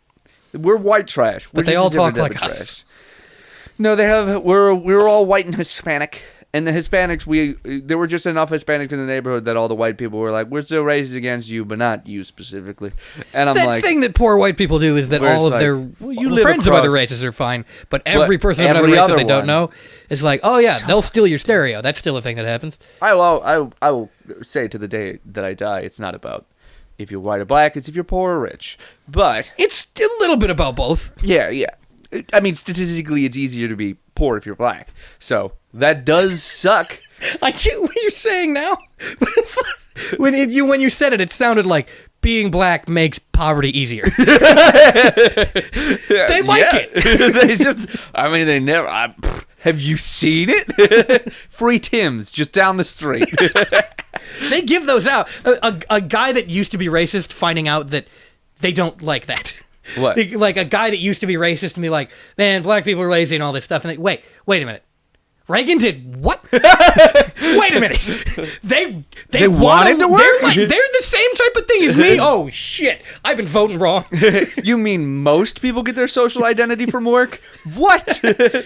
We're white trash. But they all talk like us. Trash. No, they have. We're all white and Hispanic, and the Hispanics. There were just enough Hispanics in the neighborhood that all the white people were like, "We're still racist against you, but not you specifically." And I'm That like, thing that poor white people do is that Where all it's of their like, you live friends of across- other races are fine, but every person of another every race that other they don't one. know is like, oh yeah, they'll steal your stereo. That's still a thing that happens. I will say to the day that I die, it's not about if you're white or black. It's if you're poor or rich. But It's a little bit about both. yeah. I mean, statistically, it's easier to be poor if you're black. So that does suck. I get what you're saying now. when you said it, it sounded like being black makes poverty easier. They like it. They just, I mean, they never. Have you seen it? Free Tim's just down the street. They give those out. A guy that used to be racist finding out that they don't like that. What? Like a guy that used to be racist and be like, man, black people are lazy and all this stuff. And they, wait a minute. Reagan did what? Wait a minute. They wanted to work? They're the same type of thing as me. Oh shit! I've been voting wrong. You mean most people get their social identity from work? What?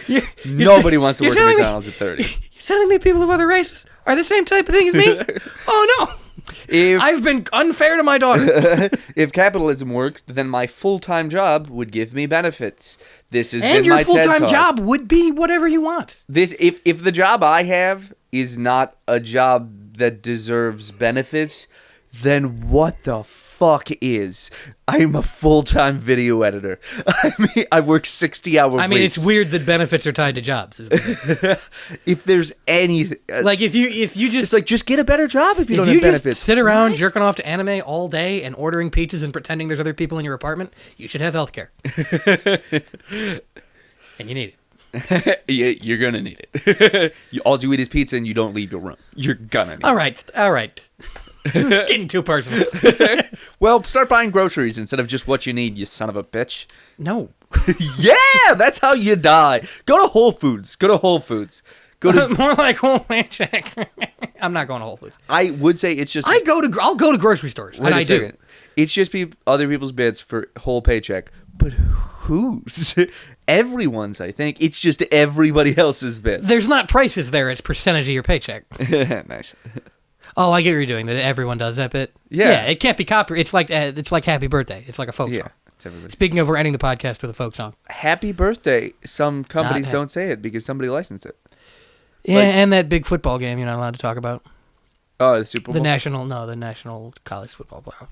You're Nobody wants to you're work at telling me- McDonald's at 30. You're telling me people of other races are the same type of thing as me? Oh no! I've been unfair to my daughter. If capitalism worked, then my full-time job would give me benefits. This has And been your my TED full-time Talk. job would be whatever you want. If the job I have is not a job that deserves benefits, then what the fuck is? I'm a full-time video editor. I mean, I work 60-hour weeks. I mean, it's weird that benefits are tied to jobs. If there's anything, Like if you just it's like just get a better job if you don't if have you benefits. just sit around jerking off to anime all day and ordering pizzas and pretending there's other people in your apartment, you should have health care. And you need it. You're gonna need it. All you eat is pizza and you don't leave your room. You're gonna need All right. It's getting too personal. it. Well, start buying groceries instead of just what you need, you son of a bitch. No. Yeah, that's how you die. Go to Whole Foods. Go to More like whole paycheck. I'm not going to Whole Foods. I would say it's just I'll go to grocery stores. wait And a I second. do. It's just other people's bits for whole paycheck. But whose? Everyone's, I think. It's just everybody else's bit. There's not prices there, it's percentage of your paycheck. Nice. Oh, I get what you're doing. That everyone does that bit. Yeah. It can't be copy. It's like Happy Birthday. It's like a folk Yeah. song. It's everybody. Speaking of, we're ending the podcast with a folk song. Happy birthday. Some companies Not don't say it because somebody licensed it. Yeah, Like- and that big football game you're not allowed to talk about. Oh, the Super Bowl. The national college football playoff.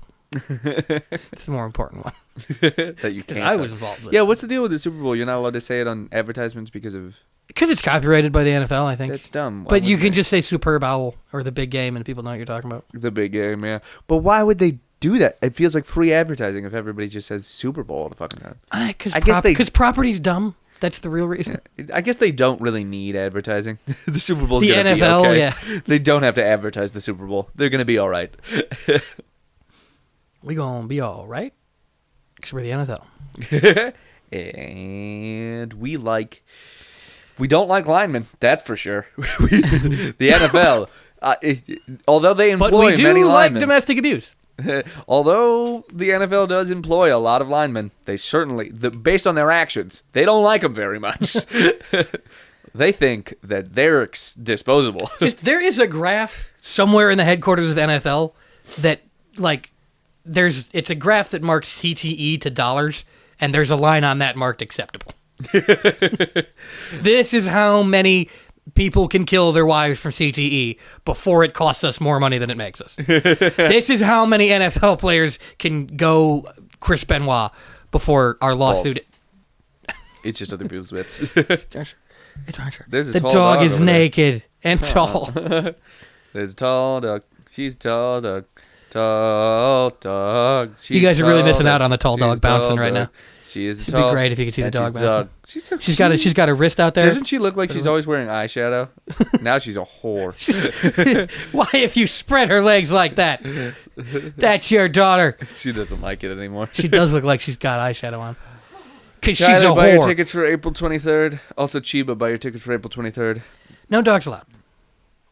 It's the more important one. That you Because can't. I talk- was involved with Yeah, it. what's the deal with the Super Bowl? You're not allowed to say it on advertisements because of Because it's copyrighted by the NFL, I think. that's dumb. Why But you would can they? just say Superb Owl or the big game and people know what you're talking about. The big game, yeah. But why would they do that? It feels like free advertising if everybody just says Super Bowl all the fucking time. I guess they- Because property's dumb. That's the real reason. I guess they don't really need advertising. The Super Bowl's The gonna be NFL, okay. yeah. They don't have to advertise the Super Bowl. They're gonna be all right. We gonna be all right. Because we're the NFL. And we don't like linemen. That's for sure. The NFL, although they employ But we do many like linemen, domestic abuse. although the NFL does employ a lot of linemen, they certainly, based on their actions, they don't like them very much. They think that they're disposable. There is a graph somewhere in the headquarters of NFL that, like, it's a graph that marks CTE to dollars, and there's a line on that marked acceptable. This is how many people can kill their wives from CTE before it costs us more money than it makes us. This is how many NFL players can go Chris Benoit before our lawsuit. It's just other people's bits. It's Archer. There's a the tall dog dog is over naked and tall. There's a tall dog. She's a tall dog. Tall dog. You guys are really missing out on the tall dog bouncing right now. She is It'd tall. be great if you could see the dog bouncing. She's so She's got a wrist out there. Doesn't she look like she's always wearing eyeshadow? Now she's a whore. Why, if you spread her legs like that, that's your daughter. She doesn't like it anymore. She does look like she's got eyeshadow on. Because she's a buy your whore. tickets for April 23rd. Also, Chiba, buy your tickets for April 23rd. No dogs allowed.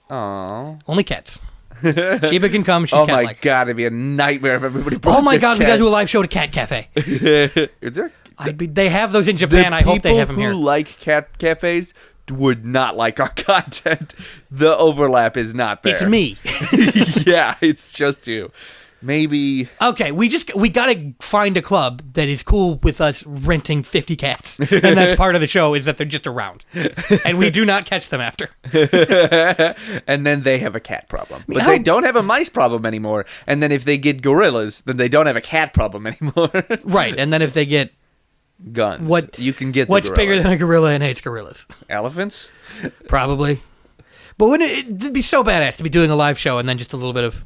Aww. Only cats. Chiba can come. She's Oh cat-like. my god, it'd be a nightmare if everybody brought Oh my their god, we cat. gotta do a live show at Cat Cafe. Is there? They have those in Japan. I hope they have them here. People who like cat cafes would not like our content. The overlap is not there. It's me. Yeah, it's just you. Maybe. Okay, we gotta find a club that is cool with us renting 50 cats, and that's part of the show is that they're just around, and we do not catch them after. And then they have a cat problem, but they don't have a mice problem anymore. And then if they get gorillas, then they don't have a cat problem anymore. Right, and then if they get Guns. what you can get? what's the bigger gorillas. than a gorilla and hates gorillas? Elephants? Probably. But wouldn't it'd be so badass to be doing a live show and then just a little bit of,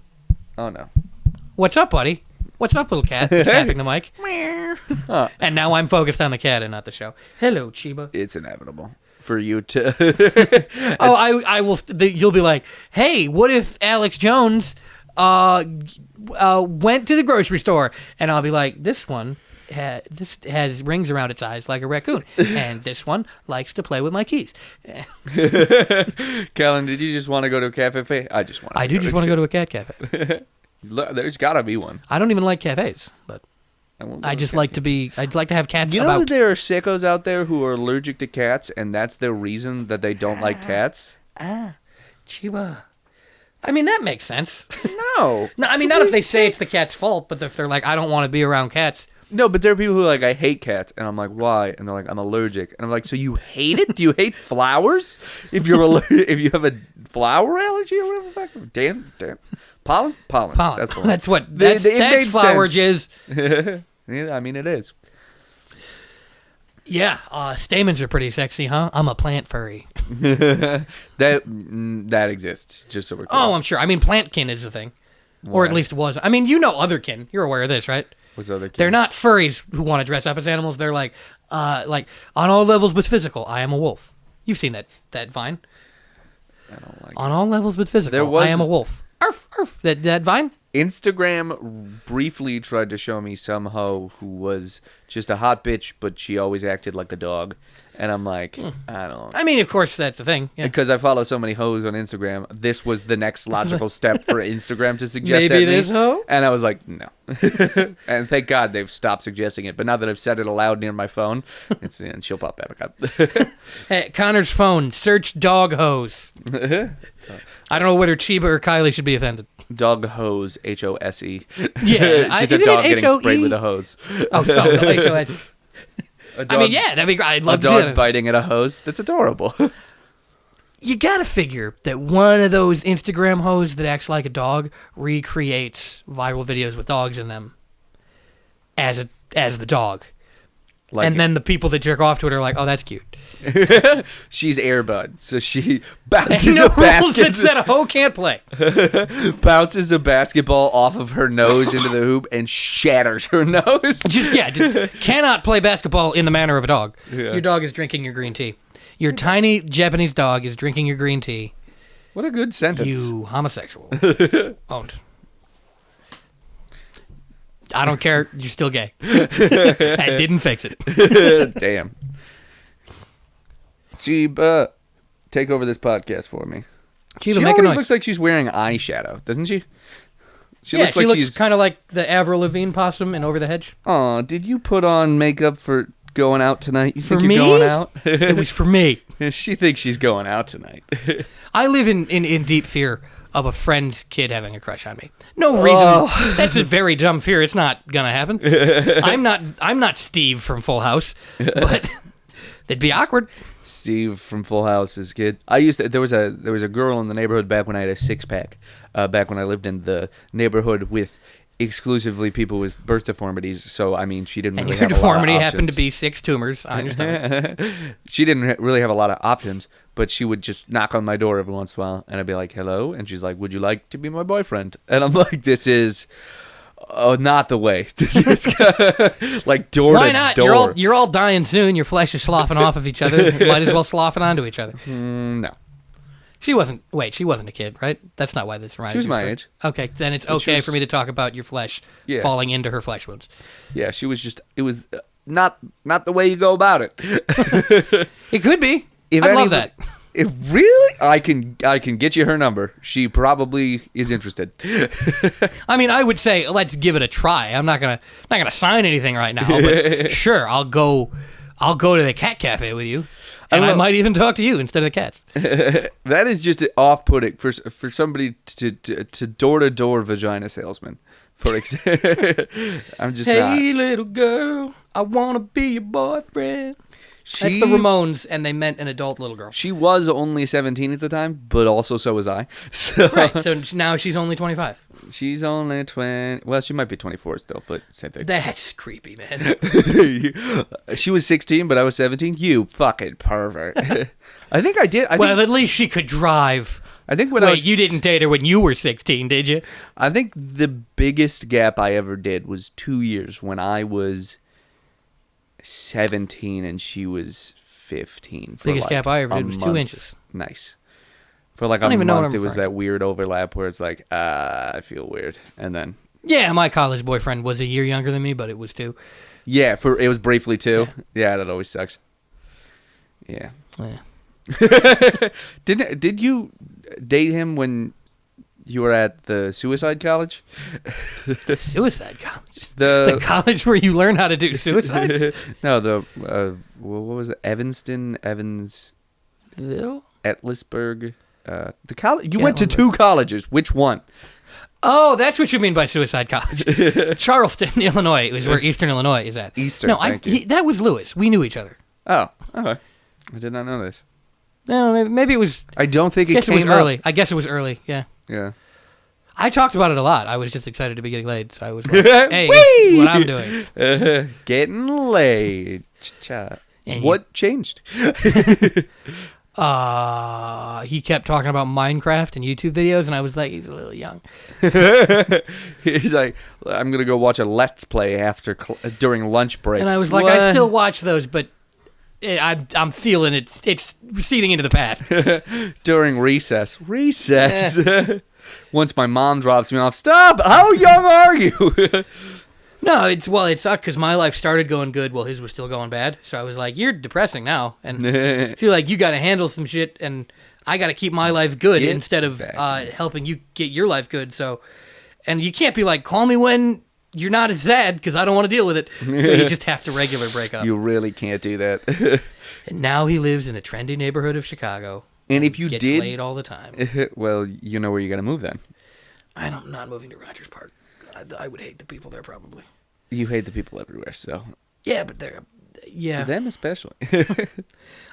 Oh no. "What's up, buddy? What's up, little cat?" Just tapping the mic. Huh. And now I'm focused on the cat and not the show. Hello, Chiba. It's inevitable for you to. I will. You'll be like, "Hey, what if Alex Jones went to the grocery store?" And I'll be like, "This one, this has rings around its eyes like a raccoon, and this one likes to play with my keys." Callan, did you just want to go to a cafe? I just want. I do just want to go to a cat cafe. There's got to be one. I don't even like cafes, but I just like to be. I'd like to have cats. You know about. that there are sickos out there who are allergic to cats, and that's their reason that they don't like cats. Chiba. I mean, that makes sense. No. No, I mean, not if they say it's the cat's fault, but if they're like, "I don't want to be around cats." No, but there are people who are like, I hate cats, and I'm like, why? And they're like, I'm allergic, and I'm like, so you hate it? Do you hate flowers? If you're if you have a flower allergy or whatever the fuck, damn, pollen. That's the one. That's what. It That's made flower sense. jizz. Yeah, I mean, it is. Yeah, stamens are pretty sexy, huh? I'm a plant furry. That exists. Just so we're clear. Oh, I'm sure. I mean, plantkin is a thing, or at Why? least was. I mean, you know, otherkin. You're aware of this, right? What's the other? They're not furries who want to dress up as animals. They're like on all levels but physical. I am a wolf. You've seen that Vine. I don't like. On all levels but physical. There was- I am a wolf. Arf, arf. That Vine. Instagram briefly tried to show me some hoe who was just a hot bitch, but she always acted like a dog. And I'm like, I don't. I mean, of course, that's the thing. Yeah. Because I follow so many hoes on Instagram, this was the next logical step for Instagram to suggest Maybe at me. this hoe? And I was like, no. And thank God they've stopped suggesting it. But now that I've said it aloud near my phone, and she'll pop back up. Hey, Connor's phone. Search dog hose. I don't know whether Chiba or Kylie should be offended. Dog hose, HOSE. Yeah, just a isn't dog it getting HOE? sprayed with a hose. Oh, so HOS. A I dog, mean, yeah, that'd be great. I'd love a to see dog that. biting at a hose. That's adorable. You gotta figure that one of those Instagram hoes that acts like a dog recreates viral videos with dogs in them as the dog. Like And then the people that jerk off to it are like, "Oh, that's cute." she's Airbud, so she bounces Ain't no a rules basket. that said a hoe can't play. Bounces a basketball off of her nose into the hoop and shatters her nose. Just cannot play basketball in the manner of a dog. Yeah. Your dog is drinking your green tea. Your tiny Japanese dog is drinking your green tea. What a good sentence. You homosexual. Owned. I don't care. You're still gay. I didn't fix it. Damn. Jeeb, take over this podcast for me. Jeeb, She make a always noise. looks like she's wearing eyeshadow, doesn't she? She She looks kind of like the Avril Lavigne possum in Over the Hedge. Oh, did you put on makeup for going out tonight? You think For you're me? going out? It was for me. She thinks she's going out tonight. I live in deep fear of a friend's kid having a crush on me. No reason. That's a very dumb fear. It's not gonna happen. I'm not Steve from Full House, but it'd be awkward. Steve from Full House's kid. There was a girl in the neighborhood back when I had a 6-pack. Back when I lived in the neighborhood with exclusively people with birth deformities. So I mean, she didn't And really your have a lot of deformity happened to options. be 6 tumors on your stomach. She didn't really have a lot of options, but she would just knock on my door every once in a while, and I'd be like, "Hello," and she's like, "Would you like to be my boyfriend?" And I'm like, "This is not the way." This is like door Why to not? door. You're all dying soon. Your flesh is sloughing off of each other. You might as well slough it onto each other. No, She wasn't a kid, right? That's not why this reminded she was you my of her. age. Okay, then it's But she okay was- for me to talk about your flesh Yeah. falling into her flesh wounds. Yeah, she was just. It was not the way you go about it. It could be. If I love any- that. If really, I can get you her number. She probably is interested. I mean, I would say let's give it a try. I'm not gonna sign anything right now, but sure, I'll go to the cat cafe with you, and I might even talk to you instead of the cats. That is just off-putting for somebody to door-to-door vagina salesman. For example, I'm just not. Hey, little girl, I wanna be your boyfriend. That's the Ramones, and they meant an adult little girl. She was only 17 at the time, but also so was I. So Right, so now she's only 25. she's only 20. Well, she might be 24 still, but same thing. That's creepy, man. She was 16, but I was 17. You fucking pervert. I think I did. Well, at least she could drive. I think when I Wait, was, you didn't date her when you were 16, did you? I think the biggest gap I ever did was 2 years when I was 17 and she was 15. For Biggest like gap I ever a did was 2 month. inches. Nice. For like I don't a even know what month, I'm it was referring that weird overlap where it's like, I feel weird. And then, Yeah, my college boyfriend was a year younger than me, but it was 2. yeah, it was briefly too. Yeah, that always sucks. Yeah. Yeah. Did you date him when you were at the suicide college? The suicide college. The The college where you learn how to do suicides? No, what was it? Evans, Ville? Etlisburg. The college. You Can't went to remember. 2 colleges. Which one? Oh, that's what you mean by suicide college. Charleston, Illinois is where Eastern Illinois is at. Eastern, No, thank you. that was Lewis. We knew each other. Oh, okay. I did not know this. No, maybe it was. I don't think I guess it was came up. early. I guess it was early. Yeah. Yeah. I talked about it a lot. I was just excited to be getting laid, so I was like, "Hey, Whee! what I'm doing." Getting laid. Cha. And What changed? He kept talking about Minecraft and YouTube videos, and I was like, he's a little young. He's like, I'm gonna go watch a Let's Play during lunch break. And I was like, What? I still watch those, but I'm feeling it. It's receding into the past. During recess. Once my mom drops me off, stop! How young are you? No, it sucked because my life started going good while his was still going bad. So I was like, you're depressing now, and I feel like you got to handle some shit, and I got to keep my life good Get instead of back. helping you get your life good. So, and you can't be like, call me when you're not as sad because I don't want to deal with it. So you just have to regular break up. You really can't do that. And now he lives in a trendy neighborhood of Chicago. And if you Gets did, laid all the time. well, you know where you're gonna move then. I'm not moving to Rogers Park. I would hate the people there probably. You hate the people everywhere, so Yeah, but yeah. them especially.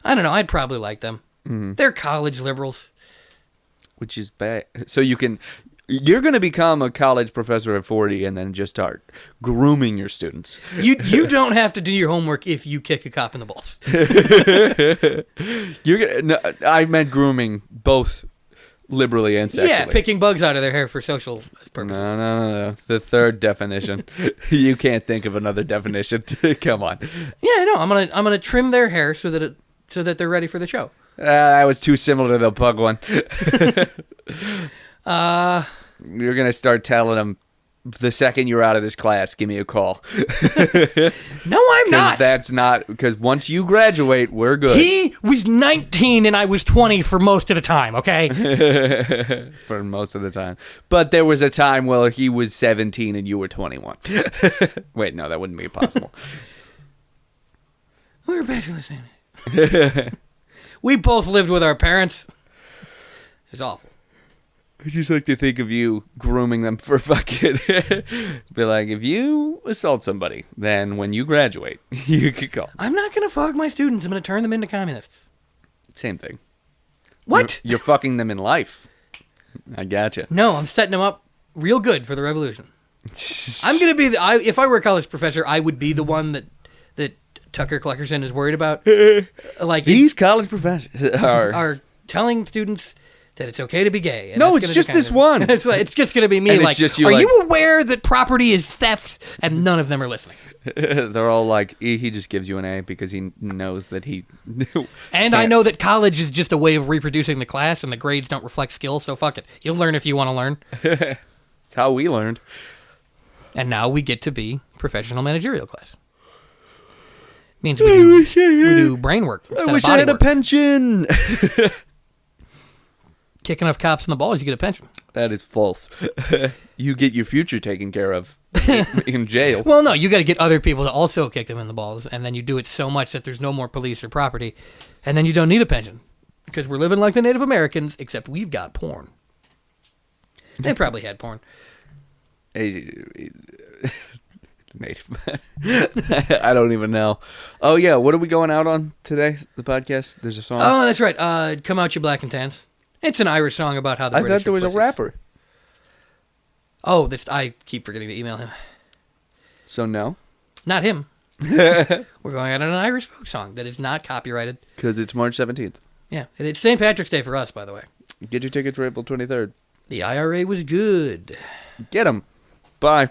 I don't know. I'd probably like them. Mm-hmm. They're college liberals. Which is bad. So you're going to become a college professor at 40 and then just start grooming your students. You don't have to do your homework if you kick a cop in the balls. I meant grooming both liberally and sexually. Yeah, picking bugs out of their hair for social purposes. No. The third definition. You can't think of another definition. Come on. Yeah, no. I'm gonna trim their hair so that they're ready for the show. That was too similar to the pug one. Uh, You're going to start telling them the second you're out of this class, give me a call. No, I'm not. That's not, because once you graduate, we're good. He was 19 and I was 20 for most of the time, okay? For most of the time. But there was a time where he was 17 and you were 21. Wait, no, that wouldn't be possible. We were basically saying it. We both lived with our parents. It was awful. I just like to think of you grooming them for fucking... Be like, if you assault somebody, then when you graduate, you could go. I'm not going to fuck my students. I'm going to turn them into communists. Same thing. What? You're fucking them in life. I gotcha. No, I'm setting them up real good for the revolution. I'm going to be... if I were a college professor, I would be the one that Tucker Cluckerson is worried about. Like these college professors are telling students... that it's okay to be gay. And no, it's just this one. It's just going to be me. And like, are you aware that property is theft? And none of them are listening. They're all like, he just gives you an A because he knows that he. And I know that college is just a way of reproducing the class, and the grades don't reflect skill. So fuck it. You'll learn if you want to learn. It's how we learned. And now we get to be professional managerial class. Means we do brain work instead I wish of body I had work. a pension. Kick enough cops in the balls, you get a pension. That is false. You get your future taken care of in jail. Well, no, you got to get other people to also kick them in the balls, and then you do it so much that there's no more police or property, and then you don't need a pension because we're living like the Native Americans, except we've got porn. They probably had porn. Native. I don't even know. Oh yeah, what are we going out on today? The podcast. There's a song. Oh, that's right. Come Out You Black and Tans. It's an Irish song about how the British thought there was a rapper. Oh, I keep forgetting to email him. So no? Not him. We're going out on an Irish folk song that is not copyrighted. Because it's March 17th. Yeah, and it's St. Patrick's Day for us, by the way. Get your tickets for April 23rd. The IRA was good. Get them. Bye.